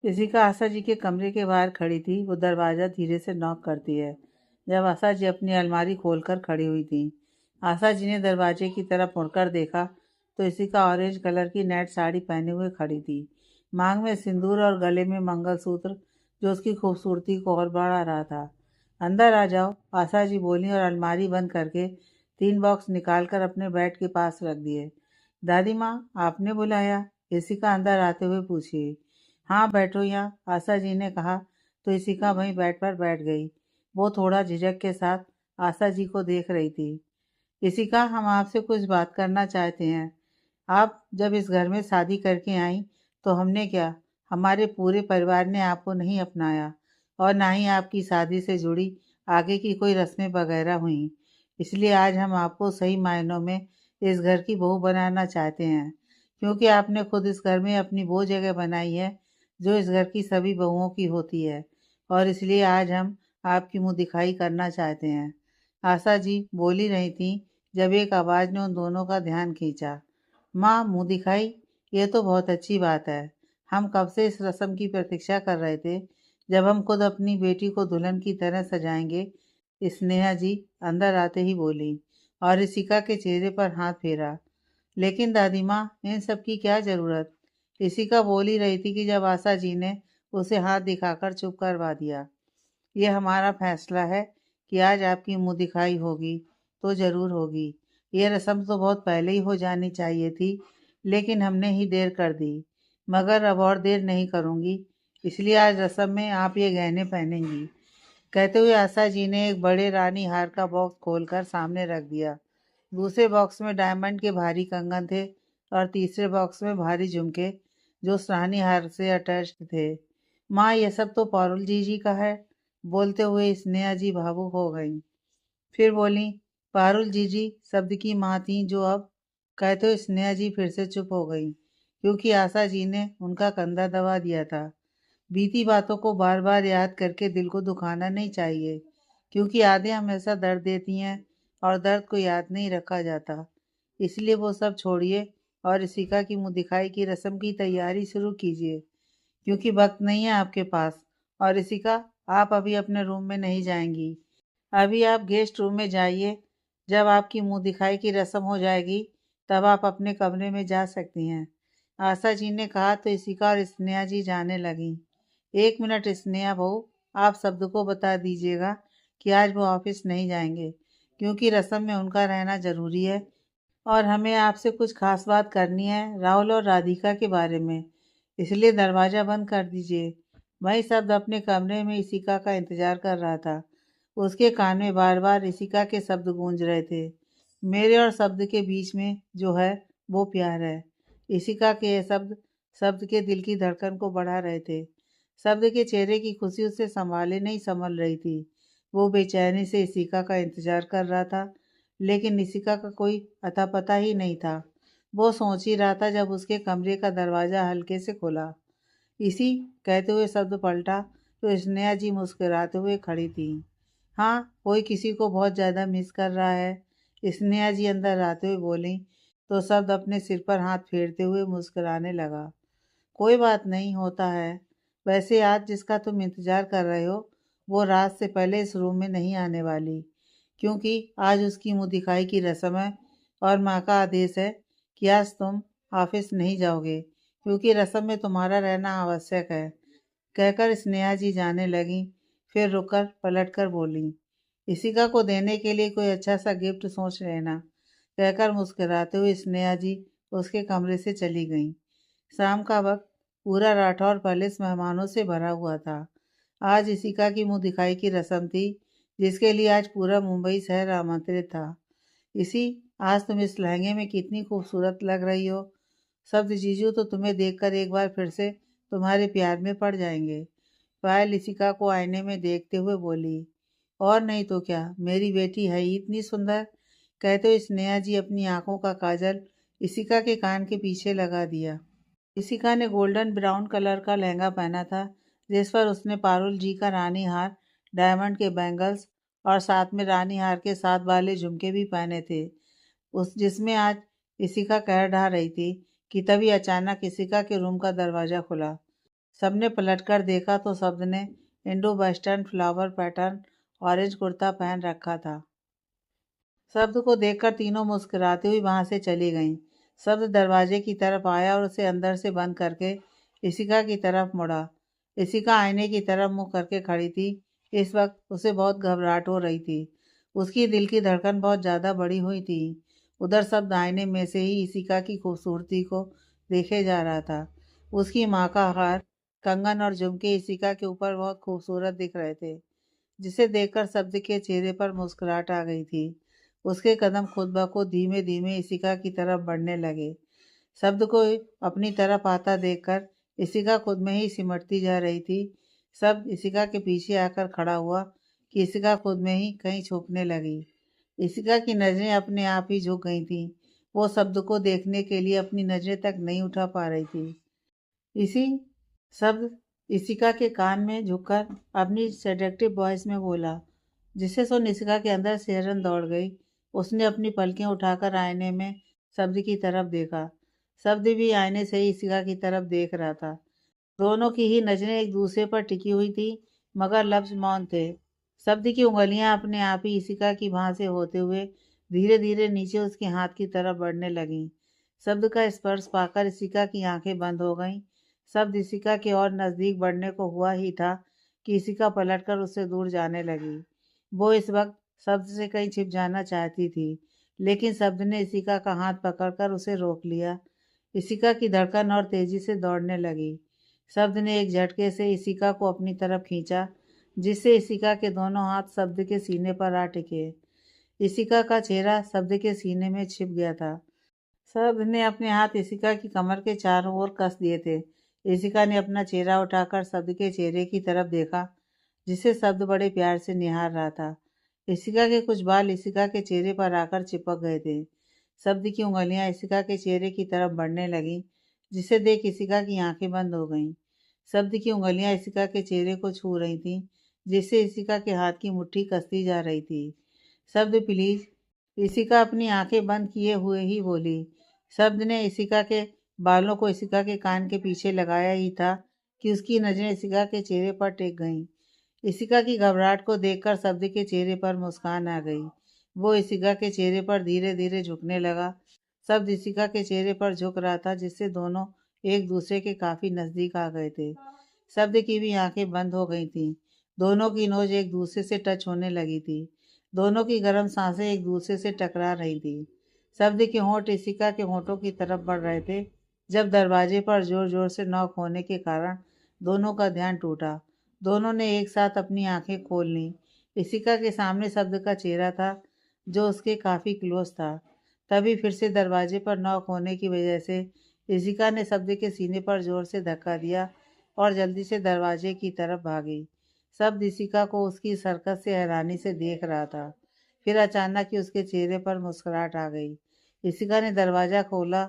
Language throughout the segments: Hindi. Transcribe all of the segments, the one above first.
इशिका आशा जी के कमरे के बाहर खड़ी थी। वो दरवाज़ा धीरे से नॉक करती है। जब आशा जी अपनी अलमारी खोलकर खड़ी हुई थी, आशा जी ने दरवाजे की तरफ मुड़कर देखा तो इशिका ऑरेंज कलर की नेट साड़ी पहने हुए खड़ी थी, मांग में सिंदूर और गले में मंगलसूत्र, जो उसकी खूबसूरती को और बढ़ा रहा था। अंदर आ जाओ, आशा जी बोली और अलमारी बंद करके 3 बॉक्स निकालकर अपने बेड के पास रख दिए। दादी माँ, आपने बुलाया? इशिका अंदर आते हुए पूछी। हाँ, बैठो यहाँ, आशा जी ने कहा तो इशिका वहीं बेड पर बैठ गई। वो थोड़ा झिझक के साथ आशा जी को देख रही थी। इशिका, हम आपसे कुछ बात करना चाहते हैं। आप जब इस घर में शादी करके आई तो हमने क्या, हमारे पूरे परिवार ने आपको नहीं अपनाया और ना ही आपकी शादी से जुड़ी आगे की कोई रस्में वगैरह हुई। इसलिए आज हम आपको सही मायनों में इस घर की बहू बनाना चाहते हैं, क्योंकि आपने खुद इस घर में अपनी वो जगह बनाई है जो इस घर की सभी बहुओं की होती है, और इसलिए आज हम आपकी मुंह दिखाई करना चाहते हैं। आशा जी बोल ही रही थी जब एक आवाज़ ने उन दोनों का ध्यान खींचा। माँ, मुंह दिखाई? ये तो बहुत अच्छी बात है। हम कब से इस रस्म की प्रतीक्षा कर रहे थे, जब हम खुद अपनी बेटी को दुल्हन की तरह सजाएंगे। स्नेहा जी अंदर आते ही बोली और ऋषिका के चेहरे पर हाथ फेरा। लेकिन दादी माँ, इन सब की क्या ज़रूरत? ऋषिका बोल ही रही थी कि जब आशा जी ने उसे हाथ दिखाकर चुप करवा दिया। ये हमारा फैसला है कि आज आपकी मुंह दिखाई होगी तो ज़रूर होगी। ये रस्म तो बहुत पहले ही हो जानी चाहिए थी, लेकिन हमने ही देर कर दी। मगर अब और देर नहीं करूँगी, इसलिए आज रस्म में आप ये गहने पहनेंगी। कहते हुए आशा जी ने एक बड़े रानी हार का बॉक्स खोलकर सामने रख दिया। दूसरे बॉक्स में डायमंड के भारी कंगन थे और तीसरे बॉक्स में भारी झुमके, जो रानी हार से अटैच्ड थे। माँ, ये सब तो पारुल जी का है। बोलते हुए स्नेहा जी भावुक हो गईं। फिर बोली, पारुल जी शब्द की माँ थी जो अब। कहते हुए स्नेहा जी फिर से चुप हो गई, क्योंकि आशा जी ने उनका कंधा दबा दिया था। बीती बातों को बार बार याद करके दिल को दुखाना नहीं चाहिए, क्योंकि यादें हमेशा दर्द देती हैं और दर्द को याद नहीं रखा जाता। इसलिए वो सब छोड़िए और ऋषिका की मुंह दिखाई की रस्म की तैयारी शुरू कीजिए, क्योंकि वक्त नहीं है आपके पास। और ऋषिका, आप अभी अपने रूम में नहीं जाएंगी। अभी आप गेस्ट रूम में जाइए। जब आपकी मुंह दिखाई की रस्म हो जाएगी, तब आप अपने कमरे में जा सकती हैं। आशा जी ने कहा तो इशिका और स्नेहा जी जाने लगी। 1 मिनट स्नेहा बहू, आप शब्द को बता दीजिएगा कि आज वो ऑफिस नहीं जाएंगे, क्योंकि रस्म में उनका रहना जरूरी है और हमें आपसे कुछ खास बात करनी है, राहुल और राधिका के बारे में। इसलिए दरवाज़ा बंद कर दीजिए। वही शब्द अपने कमरे में इशिका का इंतजार कर रहा था। उसके कान में बार बार ऋषिका के शब्द गूंज रहे थे। मेरे और शब्द के बीच में जो है वो प्यार है। ऋषिका के ये शब्द शब्द के दिल की धड़कन को बढ़ा रहे थे। शब्द के चेहरे की खुशी उसे संभाले नहीं संभल रही थी। वो बेचैनी से ऋषिका का इंतजार कर रहा था, लेकिन ऋषिका का कोई अता पता ही नहीं था। वो सोच ही रहा था जब उसके कमरे का दरवाज़ा हल्के से खुला। इसी कहते हुए शब्द पलटा तो स्नेहा जी मुस्कुराते हुए खड़ी थी। हाँ, कोई किसी को बहुत ज़्यादा मिस कर रहा है। स्नेहा जी अंदर आते हुए बोली तो शब्द अपने सिर पर हाथ फेरते हुए मुस्कुराने लगा। कोई बात नहीं, होता है। वैसे आज जिसका तुम इंतजार कर रहे हो, वो रात से पहले इस रूम में नहीं आने वाली, क्योंकि आज उसकी मुंह दिखाई की रस्म है और माँ का आदेश है कि आज तुम ऑफिस नहीं जाओगे, क्योंकि रस्म में तुम्हारा रहना आवश्यक है। कहकर स्नेहा जी जाने लगी, फिर रुककर पलटकर बोली, इशिका को देने के लिए कोई अच्छा सा गिफ्ट सोच लेना। कहकर मुस्कुराते हुए स्नेहा जी उसके कमरे से चली गईं। शाम का वक्त पूरा राठौर पैलेस मेहमानों से भरा हुआ था। आज इशिका की मुंह दिखाई की रस्म थी, जिसके लिए आज पूरा मुंबई शहर आमंत्रित था। इसी, आज तुम इस लहंगे में कितनी खूबसूरत लग रही हो। शब्द जीजू तो तुम्हें देखकर एक बार फिर से तुम्हारे प्यार में पड़ जाएंगे। पायल इशिका को आईने में देखते हुए बोली, और नहीं तो क्या, मेरी बेटी है ही इतनी सुंदर। कहते हुए स्नेहा जी अपनी आंखों का काजल इशिका के कान के पीछे लगा दिया। इशिका ने गोल्डन ब्राउन कलर का लहंगा पहना था, जिस पर उसने पारुल जी का रानी हार, डायमंड के बैंगल्स और साथ में रानी हार के साथ वाले झुमके भी पहने थे। उस जिसमें आज इशिका कह ढा रही थी कि तभी अचानक इशिका के रूम का दरवाजा खुला। सबने पलटकर देखा तो शब्द ने Indo western flower pattern orange kurta पहन रखा था। शब्द को देखकर तीनों मुस्कुराती हुई वहां से चली गईं। शब्द दरवाजे की तरफ आया और उसे अंदर से बंद करके इशिका की तरफ मुड़ा। इशिका आईने की तरफ मुंह करके खड़ी थी। इस वक्त उसे बहुत घबराहट हो रही थी। उसकी दिल की धड़कन बहुत ज्यादा बढ़ी हुई थी। उधर शब्द आईने में से ही इशिका की खूबसूरती को देखे जा रहा था। उसकी माँ का हार, कंगन और झुमके इशिका के ऊपर बहुत खूबसूरत दिख रहे थे, जिसे देखकर शब्द के चेहरे पर मुस्कुराहट आ गई थी। उसके कदम खुद ब खुद धीमे धीमे इशिका की तरफ बढ़ने लगे। शब्द को अपनी तरफ आता देखकर इशिका खुद में ही सिमटती जा रही थी। शब्द इशिका के पीछे आकर खड़ा हुआ कि इशिका खुद में ही कहीं छुपने लगी। इशिका की नजरें अपने आप ही झुक गई थीं। वो शब्द को देखने के लिए अपनी नजरें तक नहीं उठा पा रही थी। इसी शब्द इशिका के कान में झुककर अपनी सेडेक्टिव वॉइस में बोला, जिसे सुन इशिका के अंदर सिहरन दौड़ गई। उसने अपनी पलकें उठाकर आईने में शब्द की तरफ देखा। शब्द भी आईने से ही इशिका की तरफ देख रहा था। दोनों की ही नजरें एक दूसरे पर टिकी हुई थी, मगर लफ्ज मौन थे। शब्द की उंगलियां अपने आप ही इशिका की बाह से होते हुए धीरे धीरे नीचे उसके हाथ की तरफ बढ़ने लगीं। शब्द का स्पर्श पाकर इशिका की आंखें बंद हो गईं। शब्द इशिका के और नजदीक बढ़ने को हुआ ही था कि इशिका पलटकर उससे दूर जाने लगी। वो इस वक्त शब्द से कहीं छिप जाना चाहती थी, लेकिन शब्द ने इशिका का हाथ पकड़कर उसे रोक लिया। इशिका की धड़कन और तेजी से दौड़ने लगी। शब्द ने एक झटके से इशिका को अपनी तरफ खींचा, जिससे इशिका के दोनों हाथ शब्द के सीने पर आ टिके। इशिका का चेहरा शब्द के सीने में छिप गया था। शब्द ने अपने हाथ इशिका की कमर के चारों ओर कस दिए थे। इशिका ने अपना चेहरा उठाकर शब्द के चेहरे की तरफ देखा, जिसे शब्द बड़े प्यार से निहार रहा था। इशिका के कुछ बाल इशिका के चेहरे पर आकर चिपक गए थे। शब्द की उंगलियां इशिका के चेहरे की तरफ बढ़ने लगीं, जिसे देख इशिका की आंखें बंद हो गईं। शब्द की उंगलियां इशिका के चेहरे को छू रही थीं, जिससे इशिका के हाथ की मुट्ठी कसती जा रही थी। शब्द प्लीज, इशिका अपनी आंखें बंद किए हुए ही बोली। शब्द ने इशिका के बालों को इशिका के कान के पीछे लगाया ही था कि उसकी नजरें इशिका के चेहरे पर टिक गईं। इशिका की घबराहट को देखकर शब्द के चेहरे पर मुस्कान आ गई। वो इशिका के चेहरे पर धीरे धीरे झुकने लगा। शब्द इशिका के चेहरे पर झुक रहा था, जिससे दोनों एक दूसरे के काफी नजदीक आ गए थे। शब्द की भी आंखें बंद हो गई थीं। दोनों की नोज एक दूसरे से टच होने लगी थी। दोनों की गर्म सांसें एक दूसरे से टकरा रही थी। शब्द के होंठ इशिका के होंठों की तरफ बढ़ रहे थे, जब दरवाजे पर जोर जोर से नॉक होने के कारण दोनों का ध्यान टूटा। दोनों ने एक साथ अपनी आंखें खोल लीं। इशिका के सामने शब्द का चेहरा था, जो उसके काफी क्लोज था। तभी फिर से दरवाजे पर नॉक होने की वजह से इशिका ने शब्द के सीने पर जोर से धक्का दिया और जल्दी से दरवाजे की तरफ भागी। शब्द इशिका को उसकी हरकत से हैरानी से देख रहा था। फिर अचानक ही उसके चेहरे पर मुस्कुराहट आ गई। इशिका ने दरवाजा खोला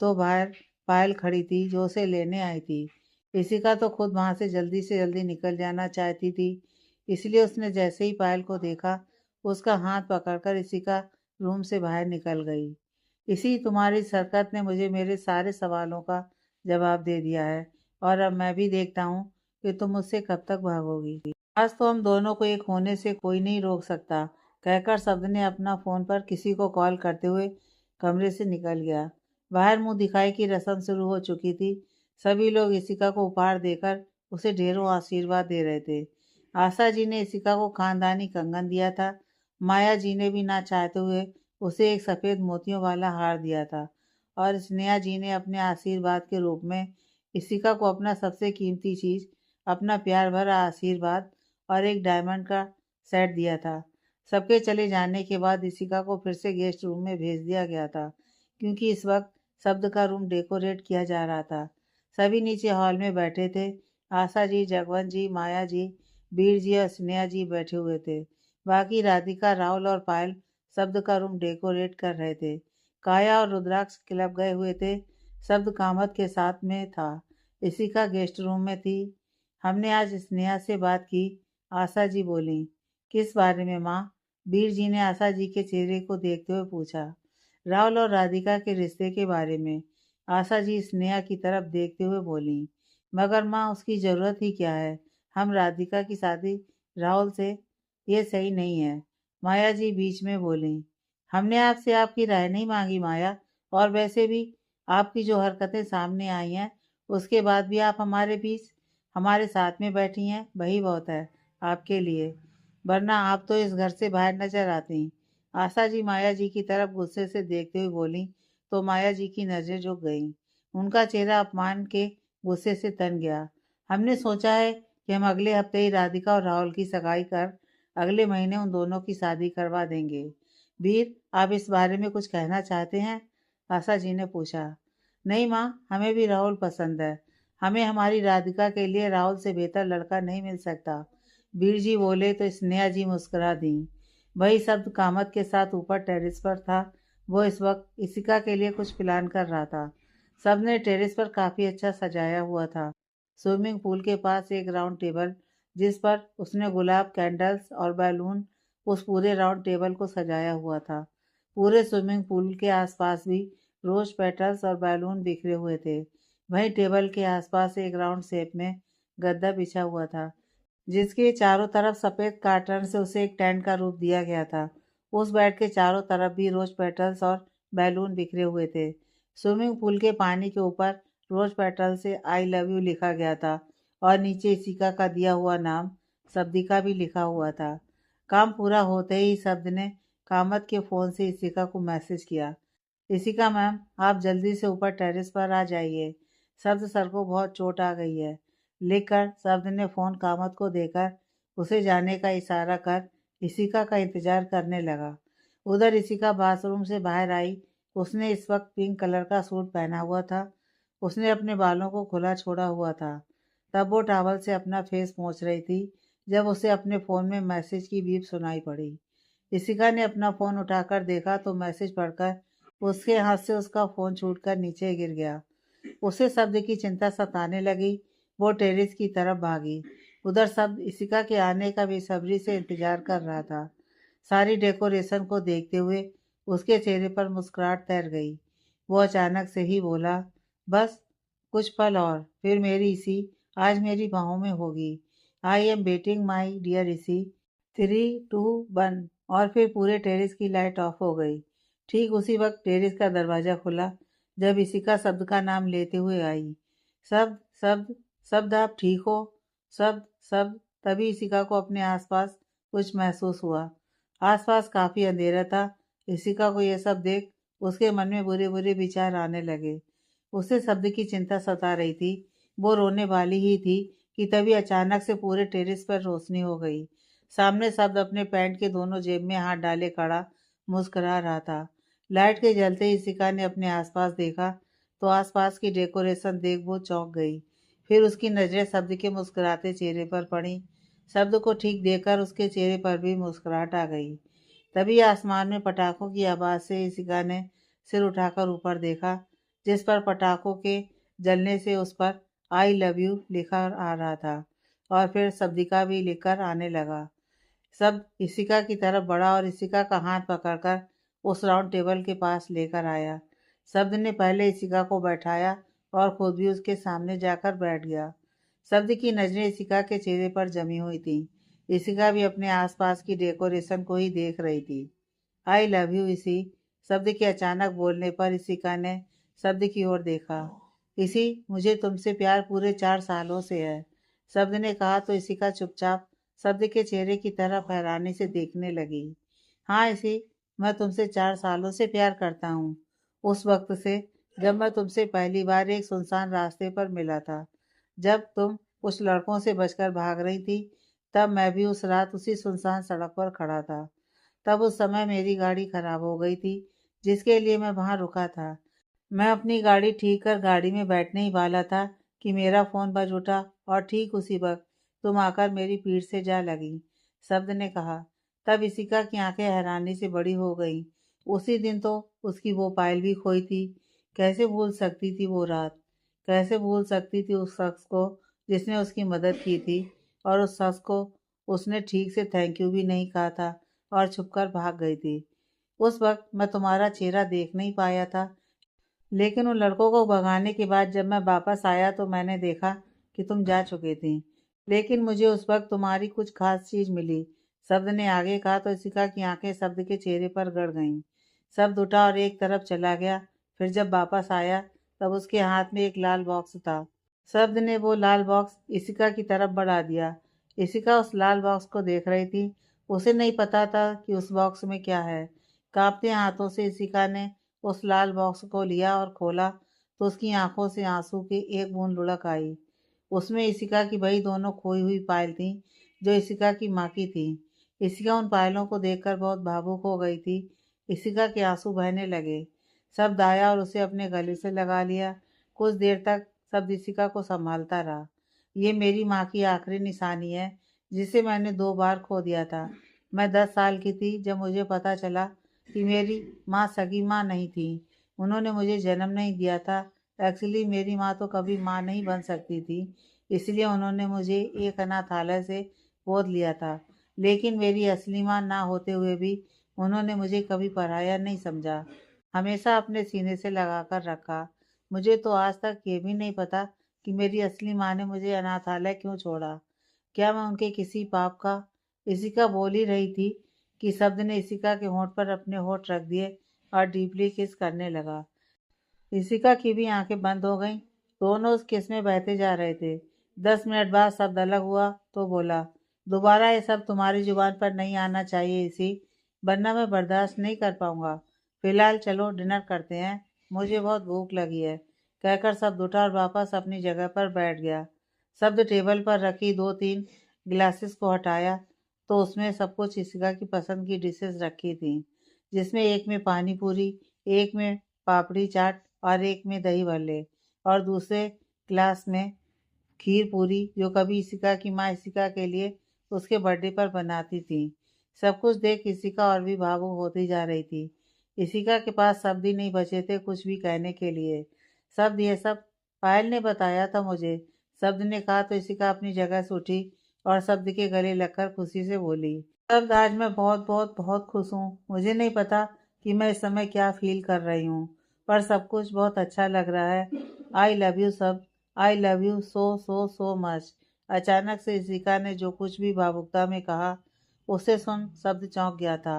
तो बाहर पायल खड़ी थी, जो उसे लेने आई थी। इशिका तो खुद वहां से जल्दी निकल जाना चाहती थी, इसलिए उसने जैसे ही पायल को देखा, उसका हाथ पकड़कर इशिका रूम से बाहर निकल गई। इसी तुम्हारी हरकत ने मुझे मेरे सारे सवालों का जवाब दे दिया है, और अब मैं भी देखता हूँ कि तुम मुझसे कब तक भागोगी। आज तो हम दोनों को एक होने से कोई नहीं रोक सकता, कहकर शब्द ने अपना फोन पर किसी को कॉल करते हुए कमरे से निकल गया। बाहर मुंह दिखाई की रस्म शुरू हो चुकी थी। सभी लोग इशिका को उपहार देकर उसे ढेरों आशीर्वाद दे रहे थे। आशा जी ने इशिका को खानदानी कंगन दिया था। माया जी ने भी ना चाहते हुए उसे एक सफेद मोतियों वाला हार दिया था, और स्नेहा जी ने अपने आशीर्वाद के रूप में इशिका को अपना सबसे कीमती चीज, अपना प्यार भरा आशीर्वाद और एक डायमंड का सेट दिया था। सबके चले जाने के बाद इशिका को फिर से गेस्ट रूम में भेज दिया गया था, क्योंकि इस वक्त शब्द का रूम डेकोरेट किया जा रहा था। सभी नीचे हॉल में बैठे थे। आशा जी, जगवंत जी, माया जी, वीर जी और स्नेहा जी बैठे हुए थे। बाकी राधिका, राहुल और पायल शब्द का रूम डेकोरेट कर रहे थे। काया और रुद्राक्ष क्लब गए हुए थे। शब्द कामत के साथ में था। इशिका गेस्ट रूम में थी। हमने आज स्नेहा से बात की, आशा जी बोली। किस बारे में माँ? वीर जी ने आशा जी के चेहरे को देखते हुए पूछा। राहुल और राधिका के रिश्ते के बारे में, आशा जी स्नेहा की तरफ देखते हुए बोली। मगर माँ उसकी ज़रूरत ही क्या है? हम राधिका की शादी राहुल से, ये सही नहीं है। माया जी बीच में बोलीं। हमने आपसे आपकी राय नहीं मांगी माया, और वैसे भी आपकी जो हरकतें सामने आई हैं उसके बाद भी आप हमारे बीच हमारे साथ में बैठी हैं, वही बहुत है आपके लिए, वरना आप तो इस घर से बाहर नजर आती। आशा जी माया जी की तरफ गुस्से से देखते हुए बोली तो माया जी की नजरें झुक गईं। उनका चेहरा अपमान के गुस्से से तन गया। हमने सोचा है कि हम अगले हफ्ते ही राधिका और राहुल की सगाई कर अगले महीने उन दोनों की शादी करवा देंगे। वीर, आप इस बारे में कुछ कहना चाहते हैं? आशा जी ने पूछा। नहीं माँ, हमें भी राहुल पसंद है। हमें हमारी राधिका के लिए राहुल से बेहतर लड़का नहीं मिल सकता। वीर जी बोले तो स्नेहा जी मुस्कुरा दी। वही शब्द कामत के साथ ऊपर टेरेस पर था। वो इस वक्त इसिका के लिए कुछ प्लान कर रहा था। सबने टेरेस पर काफी अच्छा सजाया हुआ था। स्विमिंग पूल के पास एक राउंड टेबल, जिस पर उसने गुलाब, कैंडल्स और बैलून उस पूरे राउंड टेबल को सजाया हुआ था। पूरे स्विमिंग पूल के आसपास भी रोज पेटल्स और बैलून बिखरे हुए थे। वहीं टेबल के आसपास एक राउंड शेप में गद्दा बिछा हुआ था, जिसके चारों तरफ सफेद कार्टन से उसे एक टेंट का रूप दिया गया था। उस बेड के चारों तरफ भी रोज पेटल्स और बैलून बिखरे हुए थे। स्विमिंग पूल के पानी के ऊपर रोज पेटल से आई लव यू लिखा गया था, और नीचे इसिका का दिया हुआ नाम सब्दिका भी लिखा हुआ था। काम पूरा होते ही शब्द ने कामत के फ़ोन से इसिका को मैसेज किया। इसिका मैम, आप जल्दी से ऊपर टेरेस पर आ जाइए। शब्द सर को बहुत चोट आ गई है। लिखकर शब्द ने फ़ोन कामत को देकर उसे जाने का इशारा कर इसिका का इंतजार करने लगा। उधर इसिका बाथरूम से बाहर आई। उसने इस वक्त पिंक कलर का सूट पहना हुआ था। उसने अपने बालों को खुला छोड़ा हुआ था। तब वो टॉवल से अपना फेस पोंछ रही थी जब उसे अपने फ़ोन में मैसेज की बीप सुनाई पड़ी। इसिका ने अपना फ़ोन उठाकर देखा तो मैसेज पढ़कर उसके हाथ से उसका फ़ोन छूटकर नीचे गिर गया। उसे शब्द की चिंता सताने लगी। वो टेरेस की तरफ भागी। उधर शब्द इसिका के आने का बेसब्री से इंतजार कर रहा था। सारी डेकोरेशन को देखते हुए उसके चेहरे पर मुस्कुराहट तैर गई। वो अचानक से ही बोला, बस कुछ पल और, फिर मेरी इसी आज मेरी बाहों में होगी। I am waiting my dear इसी। 3, 2, 1। और फिर पूरे टेरेस की लाइट ऑफ हो गई। ठीक उसी वक्त टेरेस का दरवाजा खुला जब इसिका शब्द का नाम लेते हुए आई। शब्द, शब्द, शब्द, आप ठीक हो? शब्द, शब्द। तभी इसिका को अपने आसपास कुछ महसूस हुआ। आसपास काफी अंधेरा था। इसिका को यह सब देख उसके मन में बुरे बुरे विचार आने लगे। उसे शब्द की चिंता सता रही थी। वो रोने वाली ही थी कि तभी अचानक से पूरे टेरेस पर रोशनी हो गई। सामने शब्द अपने पैंट के दोनों जेब में हाथ डाले खड़ा मुस्कुरा रहा था। लाइट के जलते ही इसिका ने अपने आसपास देखा तो आसपास की डेकोरेशन देख वो चौंक गई। फिर उसकी नजरें शब्द के मुस्कुराते चेहरे पर पड़ी। शब्द को ठीक देखकर उसके चेहरे पर भी मुस्कुराहट आ गई। तभी आसमान में पटाखों की आवाज़ से इसिका ने सिर उठाकर ऊपर देखा, जिस पर पटाखों के जलने से उस पर आई लव यू लिखा आ रहा था, और फिर शब्दिका भी लिखकर आने लगा। सब इसिका की तरफ बढ़ा और इसिका का हाथ पकड़कर उस राउंड टेबल के पास लेकर आया। शब्द ने पहले इसिका को बैठाया और खुद भी उसके सामने जाकर बैठ गया। शब्द की नजरें इसिका के चेहरे पर जमी हुई थीं। इसिका भी अपने आसपास की डेकोरेशन को ही देख रही थी। आई लव यू इसी। शब्द के अचानक बोलने पर इसिका ने शब्द की ओर देखा। इसी, मुझे तुमसे प्यार पूरे 4 सालों से है। शब्द ने कहा तो इसिका चुपचाप शब्द के चेहरे की तरफ हैरानी से देखने लगी। हाँ इसी, मैं तुमसे 4 सालों से प्यार करता हूँ। उस वक्त से जब मैं तुमसे पहली बार एक सुनसान रास्ते पर मिला था, जब तुम कुछ लड़कों से बचकर भाग रही थी, तब मैं भी उस रात उसी सुनसान सड़क पर खड़ा था। तब उस समय मेरी गाड़ी खराब हो गई थी, जिसके लिए मैं वहां रुका था। मैं अपनी गाड़ी ठीक कर गाड़ी में बैठने ही वाला था कि मेरा फोन बज उठा, और ठीक उसी वक्त तुम आकर मेरी पीठ से जा लगी। शब्द ने कहा। तब इसिका की आंखें हैरानी से बड़ी हो गईं। उसी दिन तो उसकी वो पायल भी खोई थी। कैसे भूल सकती थी वो रात? कैसे भूल सकती थी उस शख्स को जिसने उसकी मदद की थी, और उस शख्स को उसने ठीक से थैंक यू भी नहीं कहा था और छुपकर भाग गई थी। उस वक्त मैं तुम्हारा चेहरा देख नहीं पाया था, लेकिन उन लड़कों को भगाने के बाद जब मैं वापस आया तो मैंने देखा कि तुम जा चुकी थी, लेकिन मुझे उस वक्त तुम्हारी कुछ खास चीज मिली। शब्द ने आगे कहा तो इशिका की आंखें शब्द के चेहरे पर गड़ गईं। शब्द उठा और एक तरफ चला गया। फिर जब वापस आया तब उसके हाथ में एक लाल बॉक्स था। शब्द ने वो लाल बॉक्स इशिका की तरफ बढ़ा दिया। इशिका उस लाल बॉक्स को देख रही थी। उसे नहीं पता था कि उस बॉक्स में क्या है। कांपते हाथों से इशिका ने उस लाल बॉक्स को लिया और खोला तो उसकी आंखों से आंसू की एक बूंद लुढ़क आई। उसमें इशिका की वही दोनों खोई हुई पायल थी जो इशिका की माँ की थी। इशिका उन पायलों को देखकर बहुत भावुक हो गई थी। इशिका के आंसू बहने लगे। शब्द आया और उसे अपने गले से लगा लिया। कुछ देर तक शब्द इशिका को संभालता रहा। ये मेरी माँ की आखिरी निशानी है, जिसे मैंने 2 बार खो दिया था। मैं 10 साल की थी जब मुझे पता चला कि मेरी माँ सगी माँ नहीं थी। उन्होंने मुझे जन्म नहीं दिया था। एक्चुअली मेरी माँ तो कभी माँ नहीं बन सकती थी, इसलिए उन्होंने मुझे एक अनाथालय से गोद लिया था। लेकिन मेरी असली माँ ना होते हुए भी उन्होंने मुझे कभी पराया नहीं समझा, हमेशा अपने सीने से लगा कर रखा। मुझे तो आज तक ये भी नहीं पता कि मेरी असली माँ ने मुझे अनाथालय क्यों छोड़ा। क्या मैं उनके किसी पाप का? इशिका बोल ही रही थी कि शब्द ने इशिका के होंठ पर अपने होंठ रख दिए और डीपली किस करने लगा। इशिका की भी आंखें बंद हो गईं। दोनों उस किस में बहते जा रहे थे। 10 मिनट बाद शब्द अलग हुआ तो बोला, दोबारा ये सब तुम्हारी जुबान पर नहीं आना चाहिए इसी, वरना मैं बर्दाश्त नहीं कर पाऊंगा। फिलहाल चलो डिनर करते हैं, मुझे बहुत भूख लगी है। कहकर शब्द उठा और वापस अपनी जगह पर बैठ गया। शब्द टेबल पर रखी 2-3 ग्लासेस को हटाया तो उसमें सब कुछ इशिका की पसंद की डिशेस रखी थी, जिसमें एक में पानी पूरी, एक में पापड़ी चाट और एक में दही भल्ले और दूसरे ग्लास में खीर पूरी जो कभी इशिका की माँ इशिका के लिए उसके बर्थडे पर बनाती थी। सब कुछ देख इशिका और भी भावुक होती जा रही थी। इशिका के पास शब्द ही नहीं बचे थे कुछ भी कहने के लिए। शब्द ये सब पायल ने बताया था मुझे, शब्द ने कहा तो इशिका अपनी जगह से उठी और शब्द के गले लगकर खुशी से बोली, शब्द आज मैं बहुत बहुत बहुत खुश हूँ। मुझे नहीं पता कि मैं इस समय क्या फील कर रही हूँ, पर सब कुछ बहुत अच्छा लग रहा है। आई लव यू सब, I love you so so so much. अचानक से इशिका ने जो कुछ भी भावुकता में कहा उसे सुन शब्द चौंक गया था।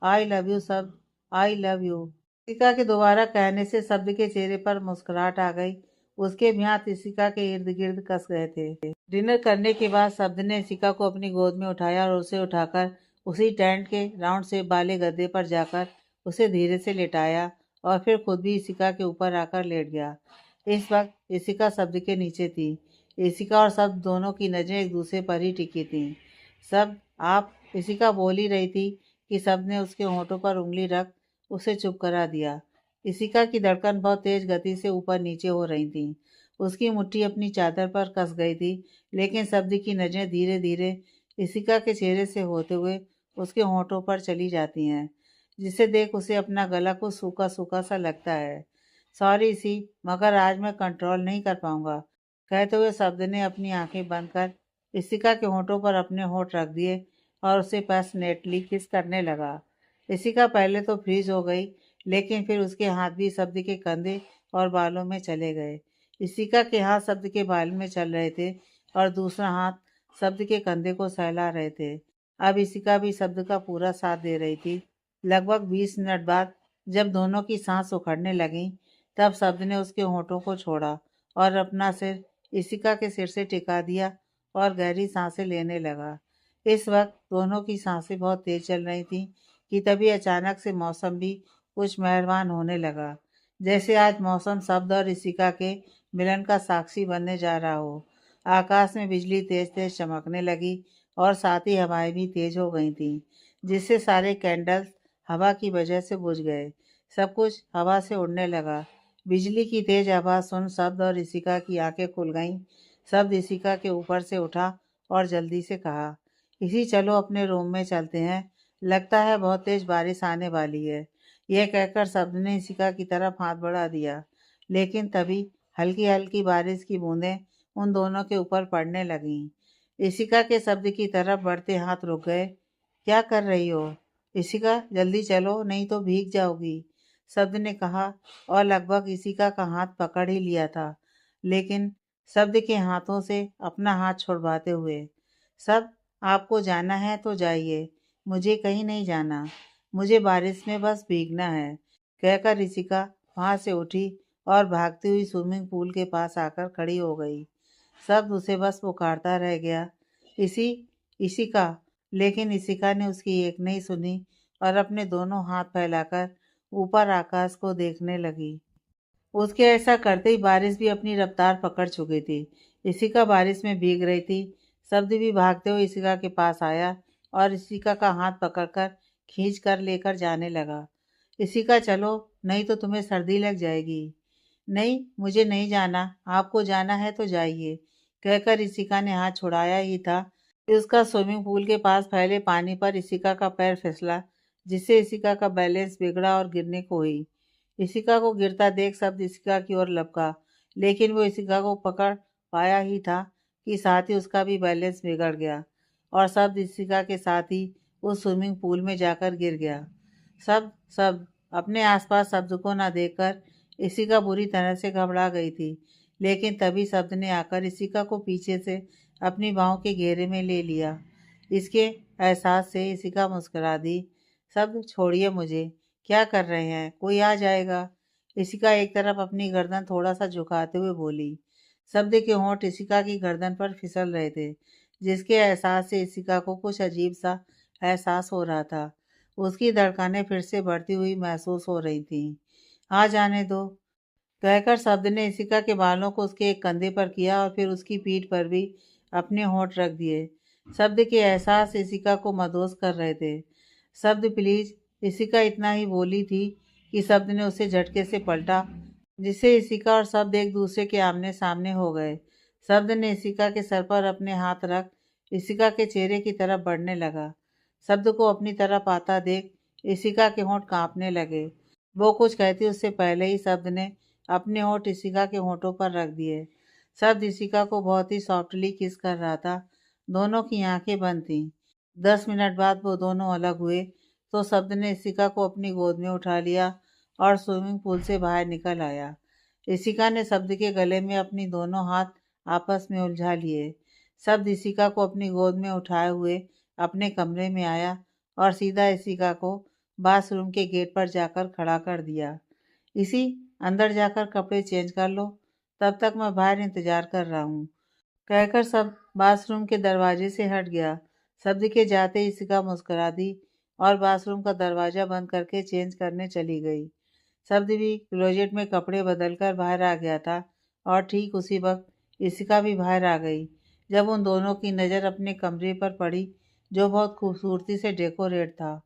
आई लव यू सब, आई लव यू। इशिका के दोबारा कहने से शब्द के चेहरे पर मुस्कुराहट आ गई। उसके भी हाथ इशिका के इर्द गिर्द कस गए थे। डिनर करने के बाद शब्द ने इशिका को अपनी गोद में उठाया और उसे उठाकर उसी टेंट के राउंड से वाले गद्दे पर जाकर उसे धीरे से लेटाया और फिर खुद भी इशिका के ऊपर आकर लेट गया। इस वक्त इशिका शब्द के नीचे थी। इशिका और शब्द दोनों की नजरें एक दूसरे पर ही टिकी थीं। शब्द आप, इशिका बोल ही रही थी कि शब्द ने उसके होंठों पर उंगली रख उसे चुप करा दिया। इशिका की धड़कन बहुत तेज गति से ऊपर नीचे हो रही थी। उसकी मुट्ठी अपनी चादर पर कस गई थी, लेकिन शब्द की नजरें धीरे धीरे इशिका के चेहरे से होते हुए उसके होंठों पर चली जाती हैं, जिसे देख उसे अपना गला कुछ सूखा सूखा सा लगता है। सॉरी सी, मगर आज मैं कंट्रोल नहीं कर पाऊंगा, कहते हुए शब्द ने अपनी आंखें बंद कर इशिका के होंठों पर अपने होंठ रख दिए और उसे पैशनेटली किस करने लगा। इशिका पहले तो फ्रीज हो गई, लेकिन फिर उसके हाथ भी शब्द के कंधे और बालों में चले गए। इशिका के हाथ शब्द के बाल में चल रहे थे और दूसरा हाथ शब्द के कंधे को सहला रहे थे। अब इशिका भी शब्द का पूरा साथ दे रही थी। लगभग 20 मिनट बाद जब दोनों की सांस उखड़ने लगी, तब शब्द ने उसके होंठों को छोड़ा और अपना सिर इशिका के सिर से टिका दिया और गहरी सांसें लेने लगा। इस वक्त दोनों की सांसें बहुत तेज चल रही थीं कि तभी अचानक से मौसम भी कुछ मेहरबान होने लगा, जैसे आज मौसम शब्द और इशिका के मिलन का साक्षी बनने जा रहा हो। आकाश में बिजली तेज तेज चमकने लगी और साथ ही हवाएं भी तेज हो गई थीं, जिससे सारे कैंडल्स हवा की वजह से बुझ गए। सब कुछ हवा से उड़ने लगा। बिजली की तेज आवाज सुन शब्द और इशिका की आंखें खुल गईं। शब्द इशिका के ऊपर से उठा और जल्दी से कहा, इसी चलो अपने रूम में चलते हैं, लगता है बहुत तेज बारिश आने वाली है। यह कहकर शब्द ने इशिका की तरफ हाथ बढ़ा दिया, लेकिन तभी हल्की हल्की बारिश की बूंदें उन दोनों के ऊपर पड़ने लगीं। इशिका के शब्द की तरफ बढ़ते हाथ रुक गए। क्या कर रही हो इशिका, जल्दी चलो नहीं तो भीग जाओगी, शब्द ने कहा और लगभग इशिका का हाथ पकड़ ही लिया था, लेकिन शब्द के हाथों से अपना हाथ छुड़वाते हुए। सब, आपको जाना है तो जाइए, मुझे कहीं नहीं जाना, मुझे बारिश में बस भीगना है, कहकर ऋषिका वहाँ से उठी और भागती हुई स्विमिंग पूल के पास आकर खड़ी हो गई। शब्द उसे बस पुकारता रह गया, इसी इशिका। लेकिन इशिका ने उसकी एक नहीं सुनी और अपने दोनों हाथ फैलाकर ऊपर आकाश को देखने लगी। उसके ऐसा करते ही बारिश भी अपनी रफ्तार पकड़ चुकी थी। इशिका बारिश में भीग रही थी। शब्द भी भागते हुए इशिका के पास आया और इशिका का हाथ पकड़कर खींच कर लेकर जाने लगा। इशिका, चलो, नहीं तो तुम्हें सर्दी लग जाएगी। नहीं, मुझे नहीं जाना, आपको जाना है तो जाइए, कहकर इशिका ने हाथ छुड़ाया ही था कि उसका स्विमिंग पूल के पास फैले पानी पर इशिका का पैर फिसला, जिससे इशिका का बैलेंस बिगड़ा और गिरने को हुई। इशिका को गिरता देख शब्द इशिका की ओर लपका, लेकिन वो इशिका को पकड़ पाया ही था कि साथ ही उसका भी बैलेंस बिगड़ गया और शब्द इशिका के साथ ही उस स्विमिंग पूल में जाकर गिर गया। शब्द शब्द अपने आसपास शब्द को न देखकर इशिका बुरी तरह से घबरा गई थी, लेकिन तभी शब्द ने आकर इशिका को पीछे से अपनी बाहों के घेरे में ले लिया। इसके एहसास से इशिका मुस्कुरा दी। शब्द, छोड़िए मुझे, क्या कर रहे हैं, कोई आ जाएगा। इशिका एक तरफ अपनी गर्दन थोड़ा सा झुकाते हुए बोली। शब्द के होंठ इशिका की गर्दन पर फिसल रहे थे, जिसके एहसास से इशिका को कुछ अजीब सा एहसास हो रहा था। उसकी धड़कनें फिर से बढ़ती हुई महसूस हो रही थीं। आ जाने दो, कहकर शब्द ने इशिका के बालों को उसके एक कंधे पर किया और फिर उसकी पीठ पर भी अपने होंठ रख दिए। शब्द के एहसास इशिका को मदहोश कर रहे थे। शब्द, प्लीज, इशिका इतना ही बोली थी कि शब्द ने उसे झटके से पलटा, जिससे इशिका और शब्द एक दूसरे के आमने सामने हो गए। शब्द ने इशिका के सर पर अपने हाथ रख इशिका के चेहरे की तरफ बढ़ने लगा। शब्द को अपनी तरफ आता देख इशिका के होंठ कांपने लगे। वो कुछ कहती उससे पहले ही शब्द ने अपने होंठ इशिका के होंठों पर रख दिए। शब्द इशिका को बहुत ही सॉफ्टली किस कर रहा था। दोनों की आंखें बंद थीं। 10 मिनट बाद वो दोनों अलग हुए तो शब्द ने इशिका को अपनी गोद में उठा लिया और स्विमिंग पूल से बाहर निकल आया। इशिका ने शब्द के गले में अपनी दोनों हाथ आपस में उलझा लिए। शब्द इशिका को अपनी गोद में उठाए हुए अपने कमरे में आया और सीधा इशिका को बाथरूम के गेट पर जाकर खड़ा कर दिया। इसी, अंदर जाकर कपड़े चेंज कर लो, तब तक मैं बाहर इंतजार कर रहा हूँ, कहकर सब बाथरूम के दरवाजे से हट गया। शब्द के जाते ही इशिका मुस्कुरा दी और बाथरूम का दरवाजा बंद करके चेंज करने चली गई। शब्द भी क्लोजेट में कपड़े बदलकर बाहर आ गया था और ठीक उसी वक्त इशिका भी बाहर आ गई। जब उन दोनों की नज़र अपने कमरे पर पड़ी, जो बहुत खूबसूरती से डेकोरेट था।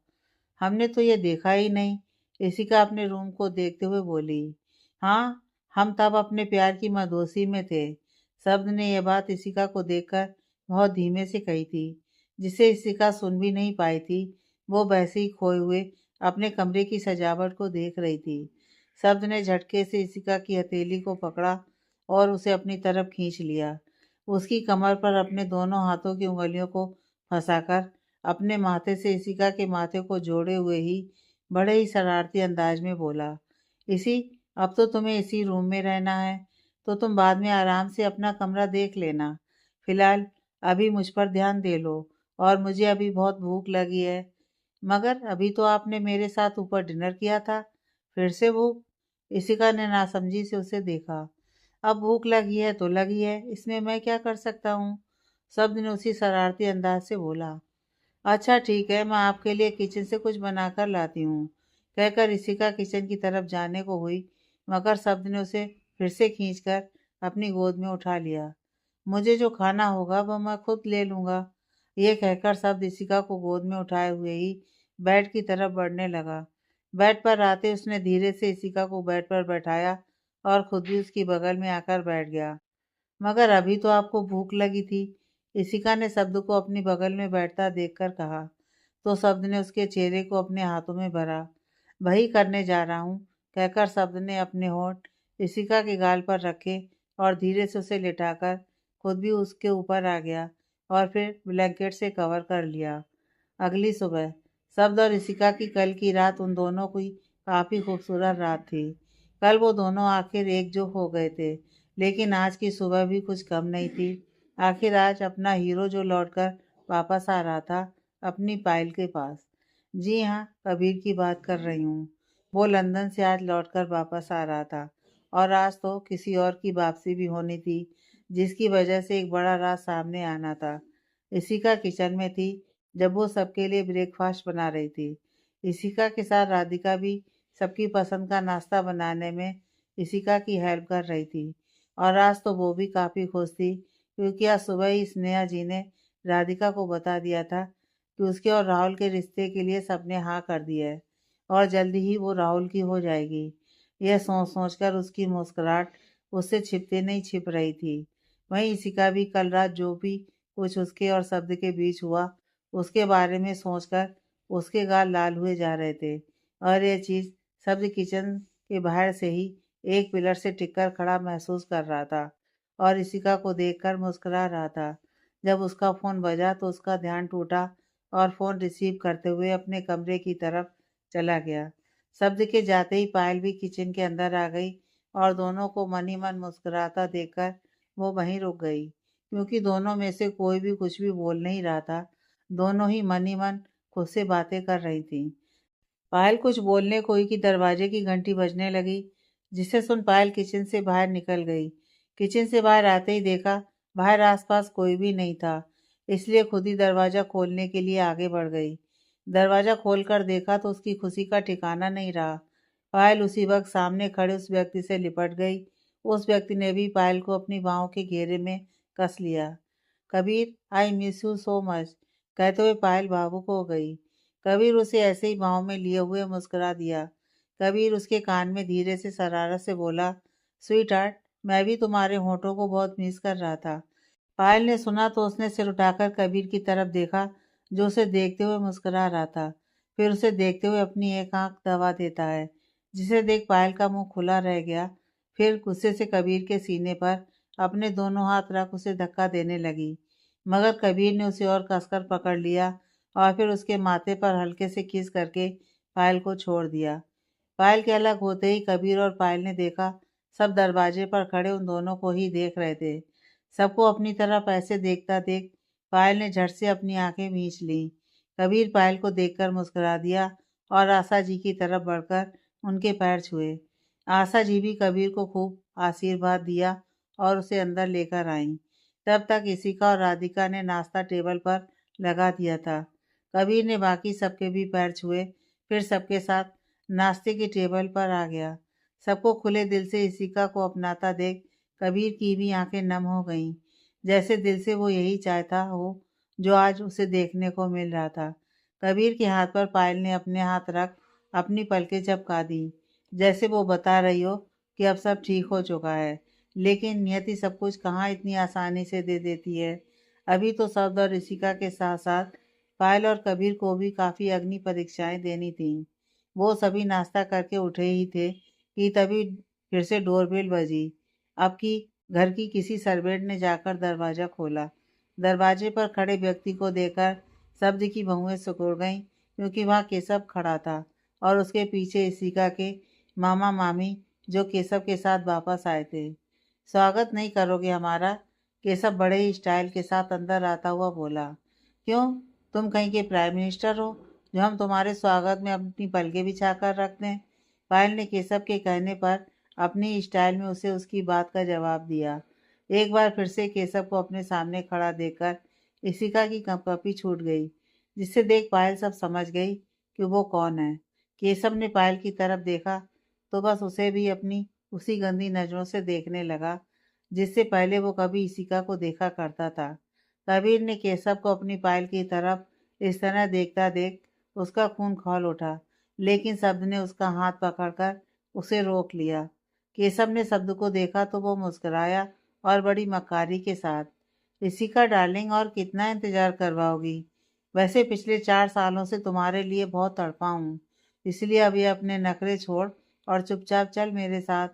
हमने तो ये देखा ही नहीं, इशिका अपने रूम को देखते हुए बोली। हाँ, हम तब अपने प्यार की मदोसी में थे। शब्द ने यह बात इशिका को देखकर बहुत धीमे से कही थी, जिसे इशिका सुन भी नहीं पाई थी। वो वैसे ही खोए हुए अपने कमरे की सजावट को देख रही थी। शब्द ने झटके से इशिका की हथेली को पकड़ा और उसे अपनी तरफ खींच लिया। उसकी कमर पर अपने दोनों हाथों की उंगलियों को फंसाकर अपने माथे से इशिका के माथे को जोड़े हुए ही बड़े ही शरारती अंदाज में बोला, इसी, अब तो तुम्हें इसी रूम में रहना है, तो तुम बाद में आराम से अपना कमरा देख लेना। फिलहाल अभी मुझ पर ध्यान दे लो और मुझे अभी बहुत भूख लगी है। मगर अभी तो आपने मेरे साथ ऊपर डिनर किया था, फिर से भूख? इशिका ने नासमझी से उसे देखा। अब भूख लगी है तो लगी है, इसमें मैं क्या कर सकता हूँ? शब्द ने उसी शरारती अंदाज से बोला। अच्छा ठीक है, मैं आपके लिए किचन से कुछ बनाकर लाती हूँ, कहकर इशिका किचन की तरफ जाने को हुई, मगर शब्द ने उसे फिर से खींचकर अपनी गोद में उठा लिया। मुझे जो खाना होगा वह मैं खुद ले लूँगा, ये कहकर शब्द इशिका को गोद में उठाए हुए ही बेड की तरफ बढ़ने लगा। बेड पर आते उसने धीरे से इशिका को बेड पर बैठाया और खुद भी उसकी बगल में आकर बैठ गया। मगर अभी तो आपको भूख लगी थी, इशिका ने शब्द को अपनी बगल में बैठता देखकर कहा, तो शब्द ने उसके चेहरे को अपने हाथों में भरा। वही करने जा रहा हूँ, कहकर शब्द ने अपने होंठ इशिका के गाल पर रखे और धीरे से उसे लिटाकर खुद भी उसके ऊपर आ गया और फिर ब्लैंकेट से कवर कर लिया। अगली सुबह शब्द और इशिका की कल की रात उन दोनों की काफ़ी खूबसूरत रात थी। कल वो दोनों आखिर एकजुट हो गए थे, लेकिन आज की सुबह भी कुछ कम नहीं थी। आखिर आज अपना हीरो जो लौटकर वापस आ रहा था अपनी पायल के पास। जी हाँ, कबीर की बात कर रही हूँ। वो लंदन से आज लौटकर वापस आ रहा था और आज तो किसी और की वापसी भी होनी थी, जिसकी वजह से एक बड़ा राज सामने आना था। इशिका किचन में थी जब वो सबके लिए ब्रेकफास्ट बना रही थी। इशिका के साथ राधिका भी सबकी पसंद का नाश्ता बनाने में इशिका की हेल्प कर रही थी। और आज तो वो भी काफ़ी खुश थी क्योंकि आज सुबह ही स्नेहा जी ने राधिका को बता दिया था कि उसके और राहुल के रिश्ते के लिए सबने हाँ कर दिया है और जल्दी ही वो राहुल की हो जाएगी। यह सोच सोचकर उसकी मुस्कुराहट उससे छिपते नहीं छिप रही थी। वहीं इशिका भी कल रात जो भी कुछ उसके और शब्द के बीच हुआ उसके बारे में सोचकर उसके गाल लाल हुए जा रहे थे। और यह चीज़ शब्द किचन के बाहर से ही एक पिलर से टिककर खड़ा महसूस कर रहा था और इशिका को देखकर मुस्कुरा रहा था। जब उसका फ़ोन बजा तो उसका ध्यान टूटा और फ़ोन रिसीव करते हुए अपने कमरे की तरफ चला गया। शब्द के जाते ही पायल भी किचन के अंदर आ गई और दोनों को मन ही मन मुस्कुराता देखकर वो वहीं रुक गई, क्योंकि दोनों में से कोई भी कुछ भी बोल नहीं रहा था। दोनों ही मन खुद से बातें कर रही थीं। पायल कुछ बोलने को ही कि दरवाजे की घंटी बजने लगी, जिसे सुन पायल किचन से बाहर निकल गई। किचन से बाहर आते ही देखा बाहर आसपास कोई भी नहीं था, इसलिए खुद ही दरवाज़ा खोलने के लिए आगे बढ़ गई। दरवाज़ा खोलकर देखा तो उसकी खुशी का ठिकाना नहीं रहा। पायल उसी वक्त सामने खड़े उस व्यक्ति से लिपट गई। उस व्यक्ति ने भी पायल को अपनी बाहों के घेरे में कस लिया। Kabir, I miss you so much, कहते हुए पायल भावुक हो गई। कबीर उसे ऐसे ही बाहों में लिए हुए मुस्कुरा दिया। कबीर उसके कान में धीरे से शरारत से बोला, स्वीट हार्ट, मैं भी तुम्हारे होठों को बहुत मिस कर रहा था। पायल ने सुना तो उसने सिर उठाकर कबीर की तरफ देखा, जो उसे देखते हुए मुस्कुरा रहा था। फिर उसे देखते हुए अपनी एक आंख दबा देता है, जिसे देख पायल का मुंह खुला रह गया। फिर गुस्से से कबीर के सीने पर अपने दोनों हाथ रख उसे धक्का देने लगी, मगर कबीर ने उसे और कसकर पकड़ लिया और फिर उसके माथे पर हल्के से किस करके पायल को छोड़ दिया। पायल के अलग होते ही कबीर और पायल ने देखा सब दरवाजे पर खड़े उन दोनों को ही देख रहे थे। सबको अपनी तरफ ऐसे देखता देख पायल ने झट से अपनी आंखें मींच लीं। कबीर पायल को देखकर मुस्कुरा दिया और आशा जी की तरफ बढ़कर उनके पैर छुए। आशा जी भी कबीर को खूब आशीर्वाद दिया और उसे अंदर लेकर आईं। तब तक इशिका और राधिका ने नाश्ता टेबल पर लगा दिया था। कबीर ने बाकी सबके भी पैर छुए, फिर सबके साथ नाश्ते की टेबल पर आ गया। सबको खुले दिल से इशिका को अपनाता देख कबीर की भी आंखें नम हो गईं, जैसे दिल से वो यही चाहता हो जो आज उसे देखने को मिल रहा था। कबीर के हाथ पर पायल ने अपने हाथ रख अपनी पलकें झपका दी, जैसे वो बता रही हो कि अब सब ठीक हो चुका है। लेकिन नियति सब कुछ कहाँ इतनी आसानी से दे देती है। अभी तो शब्द और ऋषिका के साथ साथ पायल और कबीर को भी काफ़ी अग्नि परीक्षाएं देनी थीं। वो सभी नाश्ता करके उठे ही थे कि तभी फिर से डोरबेल बजी। अब की घर की किसी सर्वेंट ने जाकर दरवाज़ा खोला। दरवाजे पर खड़े व्यक्ति को देखकर शब्द की बहुएं सिकुड़ गईं, क्योंकि वहाँ केशव खड़ा था और उसके पीछे इशिका के मामा मामी, जो केशव के साथ वापस आए थे। स्वागत नहीं करोगे हमारा? केशव बड़े ही स्टाइल के साथ अंदर आता हुआ बोला। क्यों, तुम कहीं के प्राइम मिनिस्टर हो जो हम तुम्हारे स्वागत में अपनी पलकें बिछा कर रख दें? पायल ने केशव के कहने पर अपनी स्टाइल में उसे उसकी बात का जवाब दिया। एक बार फिर से केशव को अपने सामने खड़ा देखकर इशिका की कंपकपी छूट गई, जिससे देख पायल सब समझ गई कि वो कौन है। केशव ने पायल की तरफ देखा तो बस उसे भी अपनी उसी गंदी नज़रों से देखने लगा, जिससे पहले वो कभी इशिका को देखा करता था। कबीर ने केशव को अपनी पायल की तरफ इस तरह देखता देख उसका खून खौल उठा, लेकिन शब्द ने उसका हाथ पकड़कर उसे रोक लिया। केशव ने शब्द को देखा तो वो मुस्कुराया और बड़ी मक्कारी के साथ, इशिका डार्लिंग, और कितना इंतजार करवाओगी? वैसे पिछले 4 सालों से तुम्हारे लिए बहुत तड़पा हूँ, इसलिए अब ये अपने नखरे छोड़ और चुपचाप चल मेरे साथ।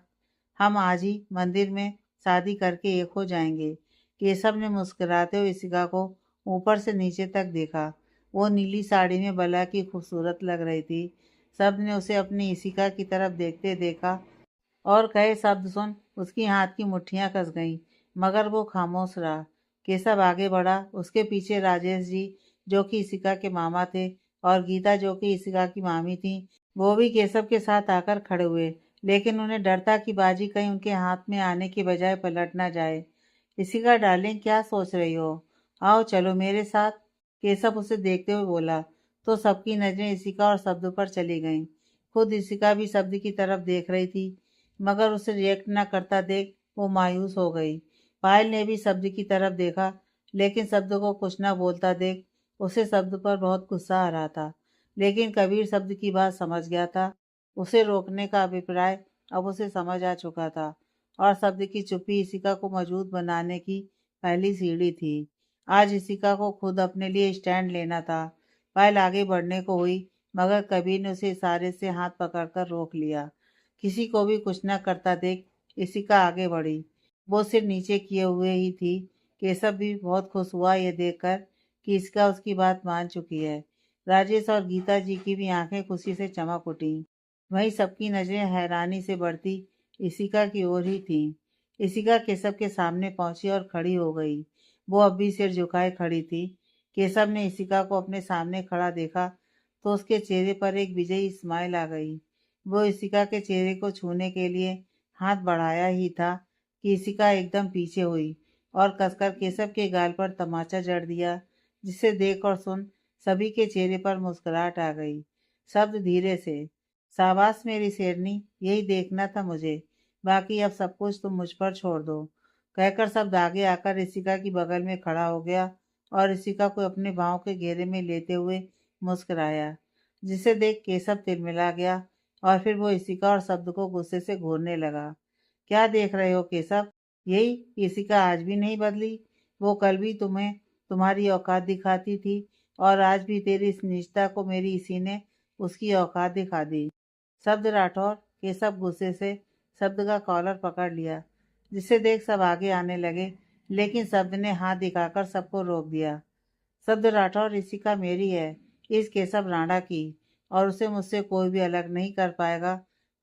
हम आज ही मंदिर में शादी करके एक हो जाएंगे। केशव ने मुस्कुराते हुए इशिका को ऊपर से नीचे तक देखा। वो नीली साड़ी में बला की खूबसूरत लग रही थी। सब ने उसे अपनी इशिका की तरफ देखते देखा और कहे शब्द सुन उसकी हाथ की मुट्ठियां कस गईं, मगर वो खामोश रहा। केशव आगे बढ़ा। उसके पीछे राजेश जी, जो कि इशिका के मामा थे, और गीता, जो कि इशिका की मामी थी, वो भी केशव के साथ आकर खड़े हुए। लेकिन उन्हें डर था कि बाजी कहीं उनके हाथ में आने की बजाय पलट ना जाए। इशिका डार्लिंग, क्या सोच रही हो? आओ चलो मेरे साथ, केशव उसे देखते हुए बोला। तो सबकी नजरें इशिका और शब्द पर चली गईं। खुद इशिका भी शब्द की तरफ देख रही थी, मगर उसे रिएक्ट न करता देख वो मायूस हो गई। पायल ने भी शब्द की तरफ देखा, लेकिन शब्द को कुछ न बोलता देख उसे शब्द पर बहुत गुस्सा आ रहा था। लेकिन कबीर शब्द की बात समझ गया था। उसे रोकने का अभिप्राय अब उसे समझ आ चुका था, और शब्द की चुप्पी इशिका को मजबूत बनाने की पहली सीढ़ी थी। आज इशिका को खुद अपने लिए स्टैंड लेना था। पायल आगे बढ़ने को हुई, मगर कबीर ने उसे इशारे से हाथ पकड़कर रोक लिया। किसी को भी कुछ न करता देख इशिका आगे बढ़ी। वो सिर नीचे किए हुए ही थी। केशव भी बहुत खुश हुआ ये देखकर कि इशिका उसकी बात मान चुकी है। राजेश और गीता जी की भी आंखें खुशी से चमक उठी। वहीं सबकी नजरें हैरानी से बढ़ती इशिका की ओर ही थी। इशिका केशव के सामने पहुंची और खड़ी हो गई। वो अब भी सिर झुकाए खड़ी थी। केशव ने इशिका को अपने सामने खड़ा देखा तो उसके चेहरे पर एक विजयी स्माइल आ गई। वो इशिका के चेहरे को छूने के लिए हाथ बढ़ाया ही था कि इशिका एकदम पीछे हुई और कसकर केशव के गाल पर तमाचा जड़ दिया, जिसे देख और सुन सभी के चेहरे पर मुस्कुराहट आ गई। शब्द धीरे से, शाबाश मेरी शेरनी, यही देखना था मुझे, बाकी अब सब कुछ तुम मुझ पर छोड़ दो, कहकर शब्द आगे आकर इशिका की बगल में खड़ा हो गया और इशिका को अपने बाहों के घेरे में लेते हुए मुस्कुराया, जिसे देख केशव तिलमिला गया और फिर वो इशिका और शब्द को गुस्से से घूरने लगा। क्या देख रहे हो केशव? यही इशिका आज भी नहीं बदली। वो कल भी तुम्हें तुम्हारी औकात दिखाती थी, और आज भी तेरी इस निजता को मेरी इसी ने उसकी औकात दिखा दी। शब्द राठौर, केशव गुस्से से शब्द का कॉलर पकड़ लिया, जिसे देख सब आगे आने लगे, लेकिन शब्द ने हाथ दिखाकर सबको रोक दिया। शब्द राठौर, इशिका मेरी है, इस केशव राणा की, और उसे मुझसे कोई भी अलग नहीं कर पाएगा,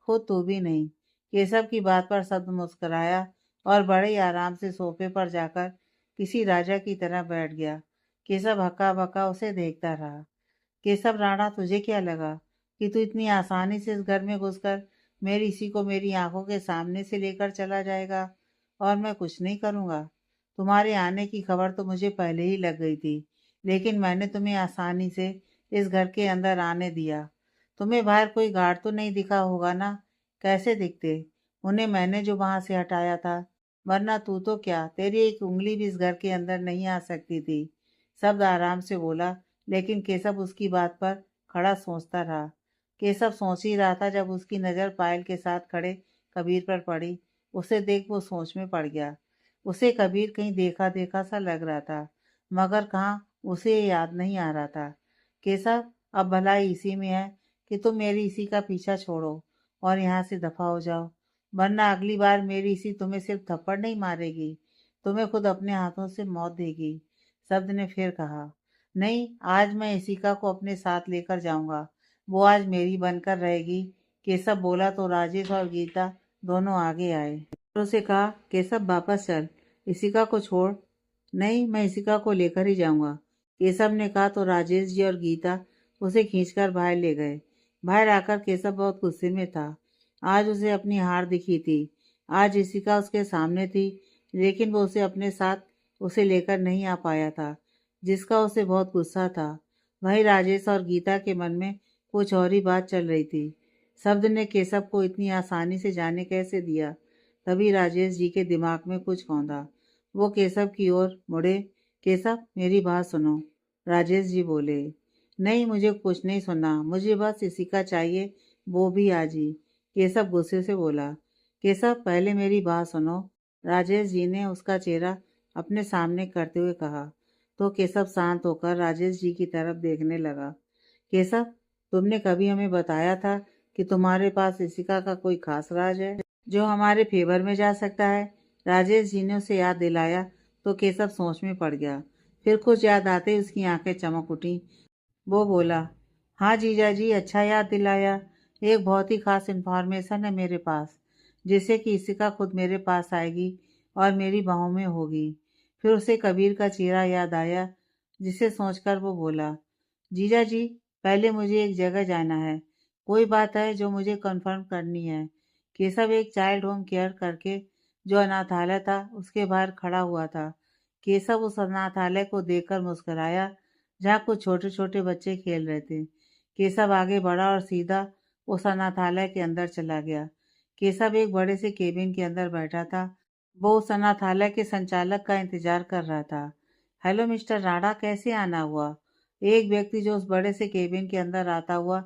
खुद तू भी नहीं। केशव की बात पर शब्द मुस्कुराया और बड़े ही आराम से सोफे पर जाकर किसी राजा की तरह बैठ गया। केशव हक्का बक्का उसे देखता रहा। केशव राणा, तुझे क्या लगा कि तू इतनी आसानी से इस घर में घुसकर मेरी इसी को मेरी आंखों के सामने से लेकर चला जाएगा और मैं कुछ नहीं करूंगा? तुम्हारे आने की खबर तो मुझे पहले ही लग गई थी, लेकिन मैंने तुम्हें आसानी से इस घर के अंदर आने दिया। तुम्हें बाहर कोई गार्ड तो नहीं दिखा होगा ना? कैसे दिखते? उन्हें मैंने जो वहां से हटाया था, वरना तू तो क्या, तेरी एक उंगली भी इस घर के अंदर नहीं आ सकती थी। शब्द आराम से बोला, लेकिन केशव उसकी बात पर खड़ा सोचता रहा। केशव सोच ही रहा था जब उसकी नज़र पायल के साथ खड़े कबीर पर पड़ी। उसे देख वो सोच में पड़ गया। उसे कबीर कहीं देखा देखा सा लग रहा था, मगर कहाँ, उसे ये याद नहीं आ रहा था। केशव, अब भलाई इसी में है कि तुम मेरी इसी का पीछा छोड़ो और यहाँ से दफा हो जाओ, वरना अगली बार मेरी इसी तुम्हें सिर्फ थप्पड़ नहीं मारेगी, तुम्हें खुद अपने हाथों से मौत देगी। शब्द ने फिर कहा, नहीं, आज मैं इशिका को अपने साथ लेकर जाऊंगा, वो आज मेरी बनकर रहेगी। केशव बोला तो राजेश और गीता दोनों आगे आए और उसे कहा, केशव वापस चल, इशिका को छोड़। नहीं, मैं इशिका को लेकर ही जाऊंगा, केशव ने कहा तो राजेश जी और गीता उसे खींचकर बाहर ले गए। बाहर आकर केशव बहुत गुस्से में था। आज उसे अपनी हार दिखी थी। आज इशिका उसके सामने थी, लेकिन वो उसे अपने साथ उसे लेकर नहीं आ पाया था, जिसका उसे बहुत गुस्सा था। वहीं राजेश और गीता के मन में कुछ और ही बात चल रही थी। शब्द ने केशव को इतनी आसानी से जाने कैसे दिया? तभी राजेश जी के दिमाग में कुछ कौंधा। वो केशव की ओर मुड़े। केशव, मेरी बात सुनो। राजेश जी बोले। नहीं, मुझे कुछ नहीं सुनना, मुझे बस इशिका चाहिए, वो भी आज ही, केशव गुस्से से बोला। केशव, पहले मेरी बात सुनो, राजेश जी ने उसका चेहरा अपने सामने करते हुए कहा। तो केशव शांत होकर राजेश जी की तरफ देखने लगा। केशव, तुमने कभी हमें बताया था कि तुम्हारे पास इशिका का कोई खास राज है जो हमारे फेवर में जा सकता है? राजेश जी ने उसे याद दिलाया तो केशव सोच में पड़ गया। फिर कुछ याद आते ही उसकी आंखें चमक उठी। वो बोला, हाँ जीजा जी, अच्छा याद दिलाया, एक बहुत ही खास इन्फॉर्मेशन है मेरे पास, जिससे कि इसिका खुद मेरे पास आएगी और मेरी बाहों में होगी। फिर उसे कबीर का चेहरा याद आया, जिसे सोचकर वो बोला, जीजा जी, पहले मुझे एक जगह जाना है। कोई बात है जो मुझे कन्फर्म करनी है। केशव एक चाइल्ड होम केयर करके जो अनाथालय था उसके बाहर खड़ा हुआ था। केशव उस अनाथालय को देखकर मुस्कुराया, जहाँ कुछ छोटे छोटे बच्चे खेल रहे थे। केशव आगे बढ़ा और सीधा उस अनाथालय के अंदर चला गया। केशव एक बड़े से केबिन के अंदर बैठा था। वो उस अनाथालय के संचालक का इंतजार कर रहा था। हेलो मिस्टर राणा, कैसे आना हुआ? एक व्यक्ति जो उस बड़े से केबिन के अंदर आता हुआ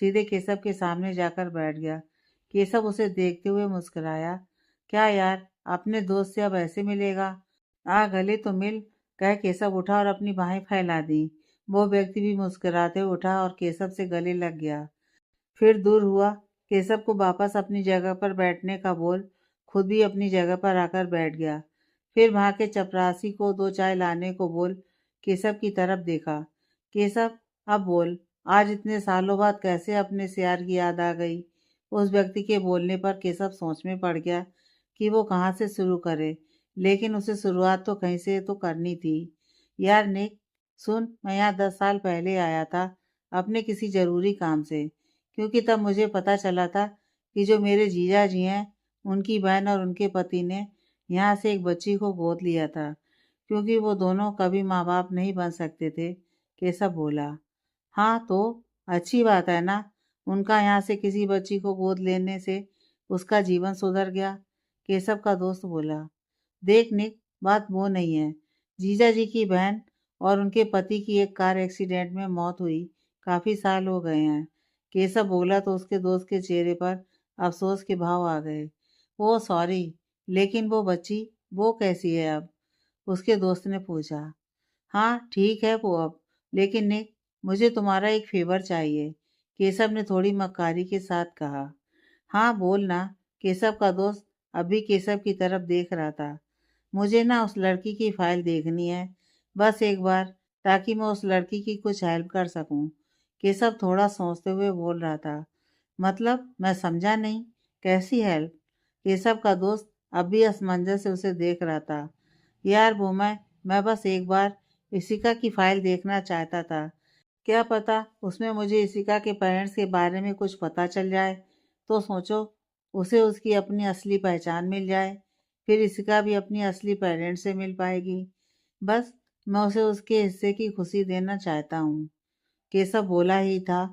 सीधे केशव के सामने जाकर बैठ गया। केशव उसे देखते हुए मुस्कुराया। क्या यार, अपने दोस्त से अब ऐसे मिलेगा? आ गले तो मिल, कह केशव उठा और अपनी बाहें फैला दी। वो व्यक्ति भी मुस्कुराते हुए उठा और केशव से गले लग गया। फिर दूर हुआ। केशव को वापस अपनी जगह पर बैठने का बोल खुद भी अपनी जगह पर आकर बैठ गया। फिर वहां के चपरासी को 2 चाय लाने को बोल केशव की तरफ देखा। केशव, अब बोल, आज इतने सालों बाद कैसे अपने से यार की याद आ गई? उस व्यक्ति के बोलने पर केशव सोच में पड़ गया कि वो कहाँ से शुरू करे, लेकिन उसे शुरुआत तो कहीं से तो करनी थी। यार निक, सुन, मैं यहाँ 10 साल पहले आया था अपने किसी जरूरी काम से, क्योंकि तब मुझे पता चला था कि जो मेरे जीजा जी हैं, उनकी बहन और उनके पति ने यहाँ से एक बच्ची को गोद लिया था, क्योंकि वो दोनों कभी माँ बाप नहीं बन सकते थे। केशव बोला, हाँ तो अच्छी बात है ना, उनका यहाँ से किसी बच्ची को गोद लेने से उसका जीवन सुधर गया। केशव का दोस्त बोला, देख निक, बात वो नहीं है। जीजा जी की बहन और उनके पति की एक कार एक्सीडेंट में मौत हुई, काफी साल हो गए हैं। केशव बोला तो उसके दोस्त के चेहरे पर अफसोस के भाव आ गए। ओ सॉरी, लेकिन वो बच्ची, वो कैसी है अब? उसके दोस्त ने पूछा। हाँ ठीक है वो अब, लेकिन निक, मुझे तुम्हारा एक फेवर चाहिए, केशव ने थोड़ी मक्कारी के साथ कहा। हाँ बोल ना, केशव का दोस्त अब भी केशव की तरफ देख रहा था। मुझे ना उस लड़की की फाइल देखनी है, बस एक बार, ताकि मैं उस लड़की की कुछ हेल्प कर सकूं। केशव थोड़ा सोचते हुए बोल रहा था। मतलब मैं समझा नहीं, कैसी हेल्प? केशव का दोस्त अब भी असमंजस से उसे देख रहा था। यार वो मैं बस एक बार इशिका की फाइल देखना चाहता था। क्या पता उसमें मुझे इशिका के पेरेंट्स के बारे में कुछ पता चल जाए, तो सोचो उसे उसकी अपनी असली पहचान मिल जाए, फिर इशिका भी अपनी असली पेरेंट्स से मिल पाएगी। बस मैं उसे उसके हिस्से की खुशी देना चाहता हूँ। केशव बोला ही था,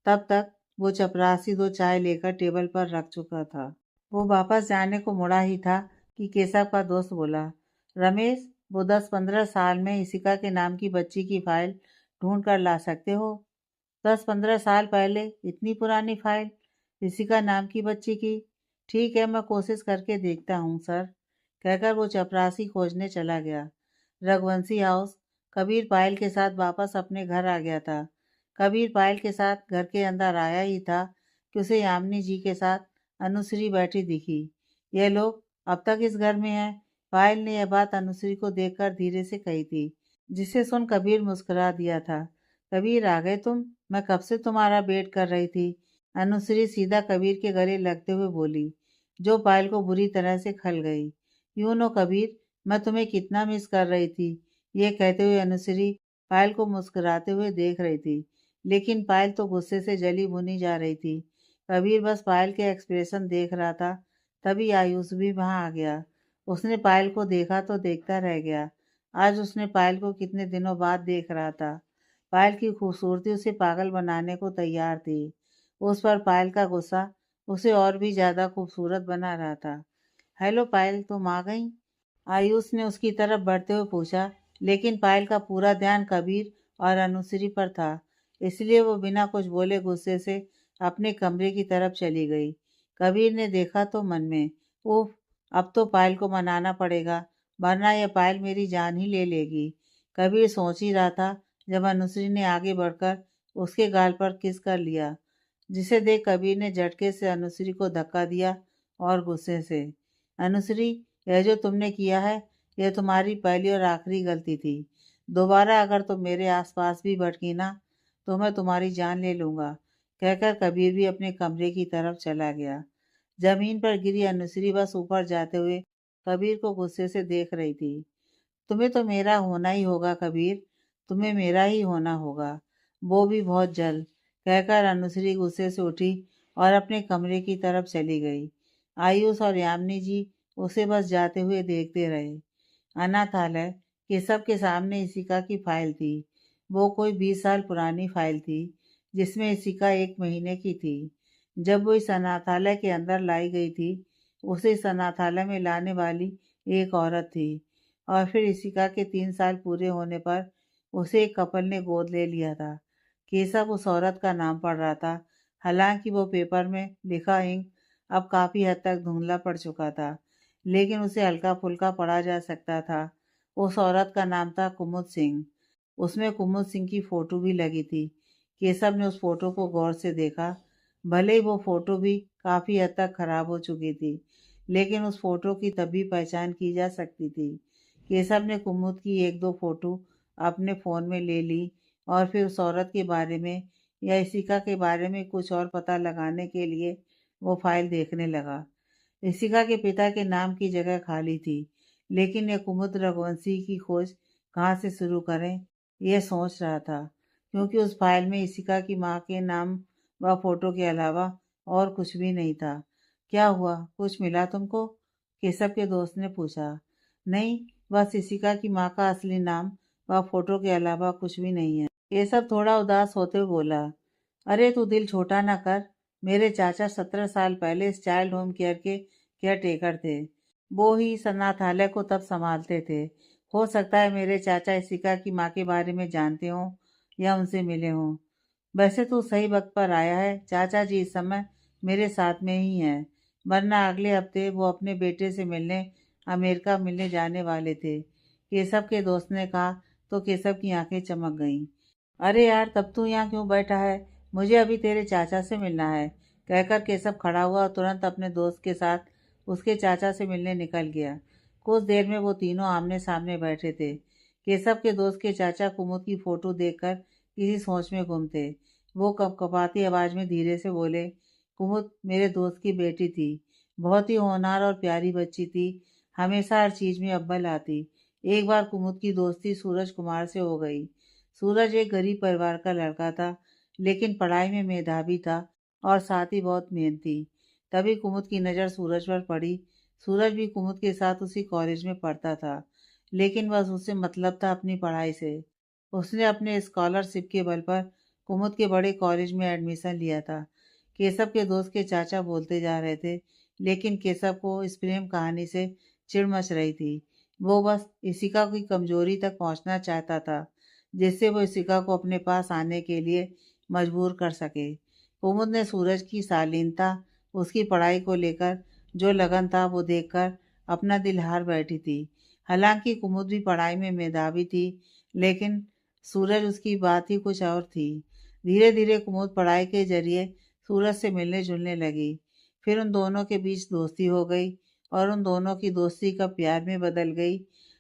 तब तक वो चपरासी 2 चाय लेकर टेबल पर रख चुका था। वो वापस जाने को मुड़ा ही था कि केशव का दोस्त बोला, रमेश, वो 10-15 साल में इशिका के नाम की बच्ची की फाइल ढूंढ कर ला सकते हो? 10-15 साल पहले इतनी पुरानी फाइल, इशिका नाम की बच्ची की? ठीक है, मैं कोशिश करके देखता हूँ सर, कहकर वो चपरासी खोजने चला गया। रघुवंशी हाउस। कबीर पायल के साथ वापस अपने घर आ गया था। कबीर पायल के साथ घर के अंदर आया ही था कि उसे यामिनी जी के साथ अनुश्री बैठी दिखी। यह लोग अब तक इस घर में हैं। पायल ने यह बात अनुश्री को देखकर धीरे से कही थी, जिसे सुन कबीर मुस्कुरा दिया था। कबीर, आ गए तुम? मैं कब से तुम्हारा वेट कर रही थी। अनुश्री सीधा कबीर के गले लगते हुए बोली, जो पायल को बुरी तरह से खल गई। यूं नो कबीर, मैं तुम्हें कितना मिस कर रही थी। ये कहते हुए अनुश्री पायल को मुस्कुराते हुए देख रही थी, लेकिन पायल तो गुस्से से जली भुनी जा रही थी। कबीर बस पायल के एक्सप्रेशन देख रहा था। तभी आयुष भी वहां आ गया। उसने पायल को देखा तो देखता रह गया। आज उसने पायल को कितने दिनों बाद देख रहा था। पायल की खूबसूरती उसे पागल बनाने को तैयार थी। उस पर पायल का गुस्सा उसे और भी ज्यादा खूबसूरत बना रहा था। हेलो पायल, तुम आ गई? आयुष ने उसकी तरफ बढ़ते हुए पूछा, लेकिन पायल का पूरा ध्यान कबीर और अनुश्री पर था, इसलिए वो बिना कुछ बोले गुस्से से अपने कमरे की तरफ चली गई। कबीर ने देखा तो मन में, उफ, अब तो पायल को मनाना पड़ेगा, वरना यह पायल मेरी जान ही ले लेगी। कबीर सोच ही रहा था जब अनुश्री ने आगे बढ़कर उसके गाल पर किस कर लिया, जिसे देख कबीर ने झटके से अनुश्री को धक्का दिया और गुस्से से, अनुश्री, यह जो तुमने किया है, यह तुम्हारी पहली और आखिरी गलती थी। दोबारा अगर तुम मेरे आसपास भी भटकी ना, तो मैं तुम्हारी जान ले लूंगा, कहकर कबीर भी अपने कमरे की तरफ चला गया। जमीन पर गिरी अनुश्री बस ऊपर जाते हुए कबीर को गुस्से से देख रही थी। तुम्हें तो मेरा होना ही होगा कबीर, तुम्हें मेरा ही होना होगा, वो भी बहुत जल्द, कहकर अनुश्री गुस्से से उठी और अपने कमरे की तरफ चली गई। आयुष और यामिनी जी उसे बस जाते हुए देखते रहे। अनाथालय केशव के सामने इशिका की फाइल थी। वो कोई 20 साल पुरानी फाइल थी, जिसमें इशिका 1 महीने की थी। जब वो इस अनाथालय के अंदर लाई गई थी, उसे इस अनाथालय में लाने वाली एक औरत थी। और फिर इशिका के 3 साल पूरे होने पर उसे एक कपल ने गोद ले लिया था। केशव उस औरत का नाम पढ़ रहा था, हालांकि वो पेपर में लिखा इंक अब काफ़ी हद तक धुंधला पड़ चुका था, लेकिन उसे हल्का फुल्का पढ़ा जा सकता था। उस औरत का नाम था कुमुद सिंह। उसमें कुमुद सिंह की फ़ोटो भी लगी थी। केशव ने उस फ़ोटो को गौर से देखा। भले ही वो फ़ोटो भी काफ़ी हद तक ख़राब हो चुकी थी, लेकिन उस फ़ोटो की तभी पहचान की जा सकती थी। केशव ने कुमुद की 1-2 फ़ोटो अपने फ़ोन में ले ली और फिर उस औरत के बारे में या इशिका के बारे में कुछ और पता लगाने के लिए वो फाइल देखने लगा। इशिका के पिता के नाम की जगह खाली थी, लेकिन ये कुमुद रघुवंशी की खोज कहाँ से शुरू करें, यह सोच रहा था, क्योंकि उस फाइल में इशिका की माँ के नाम व फोटो के अलावा और कुछ भी नहीं था। क्या हुआ, कुछ मिला तुमको? केशव के दोस्त ने पूछा। नहीं, बस इशिका की माँ का असली नाम व फोटो के अलावा कुछ भी नहीं है। केशव थोड़ा उदास होते हुए बोला। अरे तू दिल छोटा ना कर। मेरे चाचा 17 साल पहले इस चाइल्ड होम केयर के केयर टेकर थे। वो ही इस अनाथालय को तब संभालते थे। हो सकता है मेरे चाचा इशिका की माँ के बारे में जानते हों या उनसे मिले हों। वैसे तू सही वक्त पर आया है। चाचा जी इस समय मेरे साथ में ही हैं, वरना अगले हफ्ते वो अपने बेटे से मिलने अमेरिका मिलने जाने वाले थे। केशव के दोस्त ने कहा तो केशव की आंखें चमक गईं। अरे यार, तब तू यहाँ क्यों बैठा है? मुझे अभी तेरे चाचा से मिलना है, कहकर केशव खड़ा हुआ और तुरंत अपने दोस्त के साथ उसके चाचा से मिलने निकल गया। कुछ देर में वो तीनों आमने सामने बैठे थे। केशव के दोस्त के चाचा कुमुद की फोटो देखकर किसी सोच में गुम थे। वो कपकपाती आवाज में धीरे से बोले, कुमुद मेरे दोस्त की बेटी थी, बहुत ही होनहार और प्यारी बच्ची थी, हमेशा हर चीज में अव्वल आती। एक बार कुमुद की दोस्ती सूरज कुमार से हो गई। सूरज एक गरीब परिवार का लड़का था, लेकिन पढ़ाई में मेधावी था और साथ ही बहुत मेहनती। तभी कुमुद की नज़र सूरज पर पड़ी। सूरज भी कुमुद के साथ उसी कॉलेज में पढ़ता था, लेकिन बस उससे मतलब था अपनी पढ़ाई से। उसने अपने स्कॉलरशिप के बल पर कुमुद के बड़े कॉलेज में एडमिशन लिया था। केशव के दोस्त के चाचा बोलते जा रहे थे, लेकिन केशव को इस प्रेम कहानी से चिढ़ मच रही थी। वो बस इशिका की कमजोरी तक पहुंचना चाहता था, जिससे वो इशिका को अपने पास आने के लिए मजबूर कर सके। कुमुद ने सूरज की शालीनता, उसकी पढ़ाई को लेकर जो लगन था वो देखकर अपना दिल हार बैठी थी। हालांकि कुमुद भी पढ़ाई में मेधावी थी, लेकिन सूरज उसकी बात ही कुछ और थी। धीरे धीरे कुमुद पढ़ाई के जरिए सूरज से मिलने जुलने लगी। फिर उन दोनों के बीच दोस्ती हो गई और उन दोनों की दोस्ती कब प्यार में बदल गई,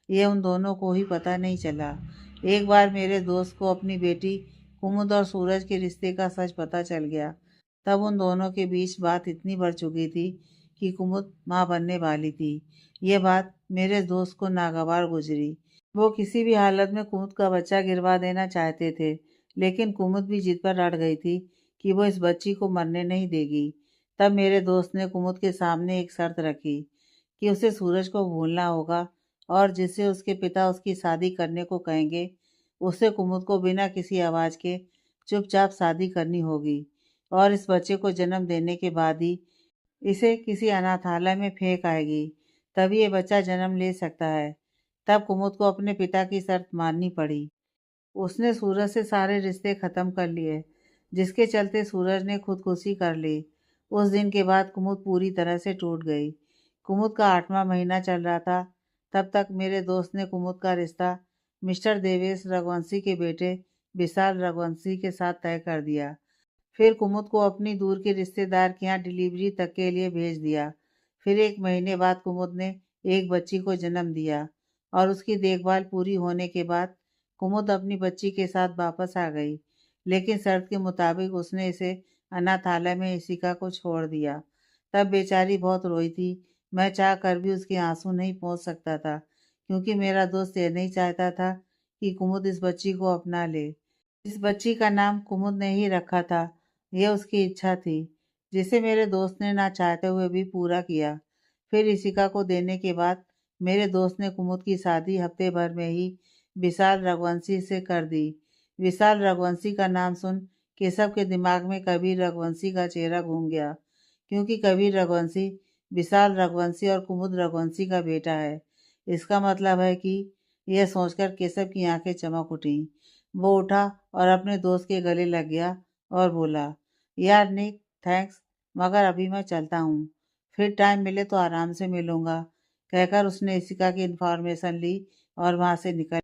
ये उन दोनों को ही पता नहीं चला। एक बार मेरे दोस्त को अपनी बेटी कुमुद और सूरज के रिश्ते का सच पता चल गया। तब उन दोनों के बीच बात इतनी बढ़ चुकी थी कि कुमुद माँ बनने वाली थी। ये बात मेरे दोस्त को नागवार गुजरी। वो किसी भी हालत में कुमुद का बच्चा गिरवा देना चाहते थे, लेकिन कुमुद भी जिद पर अड़ गई थी कि वो इस बच्ची को मरने नहीं देगी। तब मेरे दोस्त ने कुमुद के सामने एक शर्त रखी कि उसे सूरज को भूलना होगा और जिससे उसके पिता उसकी शादी करने को कहेंगे, उससे कुमुद को बिना किसी आवाज़ के चुपचाप शादी करनी होगी और इस बच्चे को जन्म देने के बाद ही इसे किसी अनाथालय में फेंक आएगी, तभी ये बच्चा जन्म ले सकता है। तब कुमुद को अपने पिता की शर्त माननी पड़ी। उसने सूरज से सारे रिश्ते खत्म कर लिए, जिसके चलते सूरज ने खुदकुशी कर ली। उस दिन के बाद कुमुद पूरी तरह से टूट गई। कुमुद का 8वां महीना चल रहा था। तब तक मेरे दोस्त ने कुमुद का रिश्ता मिस्टर देवेश रघुवंशी के बेटे विशाल रघुवंशी के साथ तय कर दिया। फिर कुमुद को अपनी दूर के रिश्तेदार के यहाँ डिलीवरी तक के लिए भेज दिया। फिर 1 महीने बाद कुमुद ने एक बच्ची को जन्म दिया और उसकी देखभाल पूरी होने के बाद कुमुद अपनी बच्ची के साथ वापस आ गई, लेकिन शर्त के मुताबिक उसने इसे अनाथालय में इशिका को छोड़ दिया। तब बेचारी बहुत रोई थी। मैं चाह कर भी उसके आंसू नहीं पोंछ सकता था, क्योंकि मेरा दोस्त यह नहीं चाहता था कि कुमुद इस बच्ची को अपना ले। इस बच्ची का नाम कुमुद ने ही रखा था। यह उसकी इच्छा थी, जिसे मेरे दोस्त ने ना चाहते हुए भी पूरा किया। फिर इशिका को देने के बाद मेरे दोस्त ने कुमुद की शादी हफ्ते भर में ही विशाल रघुवंशी से कर दी। विशाल रघुवंशी का नाम सुन केशव के दिमाग में कबीर रघुवंशी का चेहरा घूम गया, क्योंकि कबीर रघुवंशी विशाल रघुवंशी और कुमुद रघुवंशी का बेटा है। इसका मतलब है कि यह सोचकर केशव की आंखें चमक उठी। वो उठा और अपने दोस्त के गले लग गया और बोला, यार निक, थैंक्स, मगर अभी मैं चलता हूँ। फिर टाइम मिले तो आराम से मिलूंगा। कहकर उसने इशिका की इन्फॉर्मेशन ली और वहां से निकल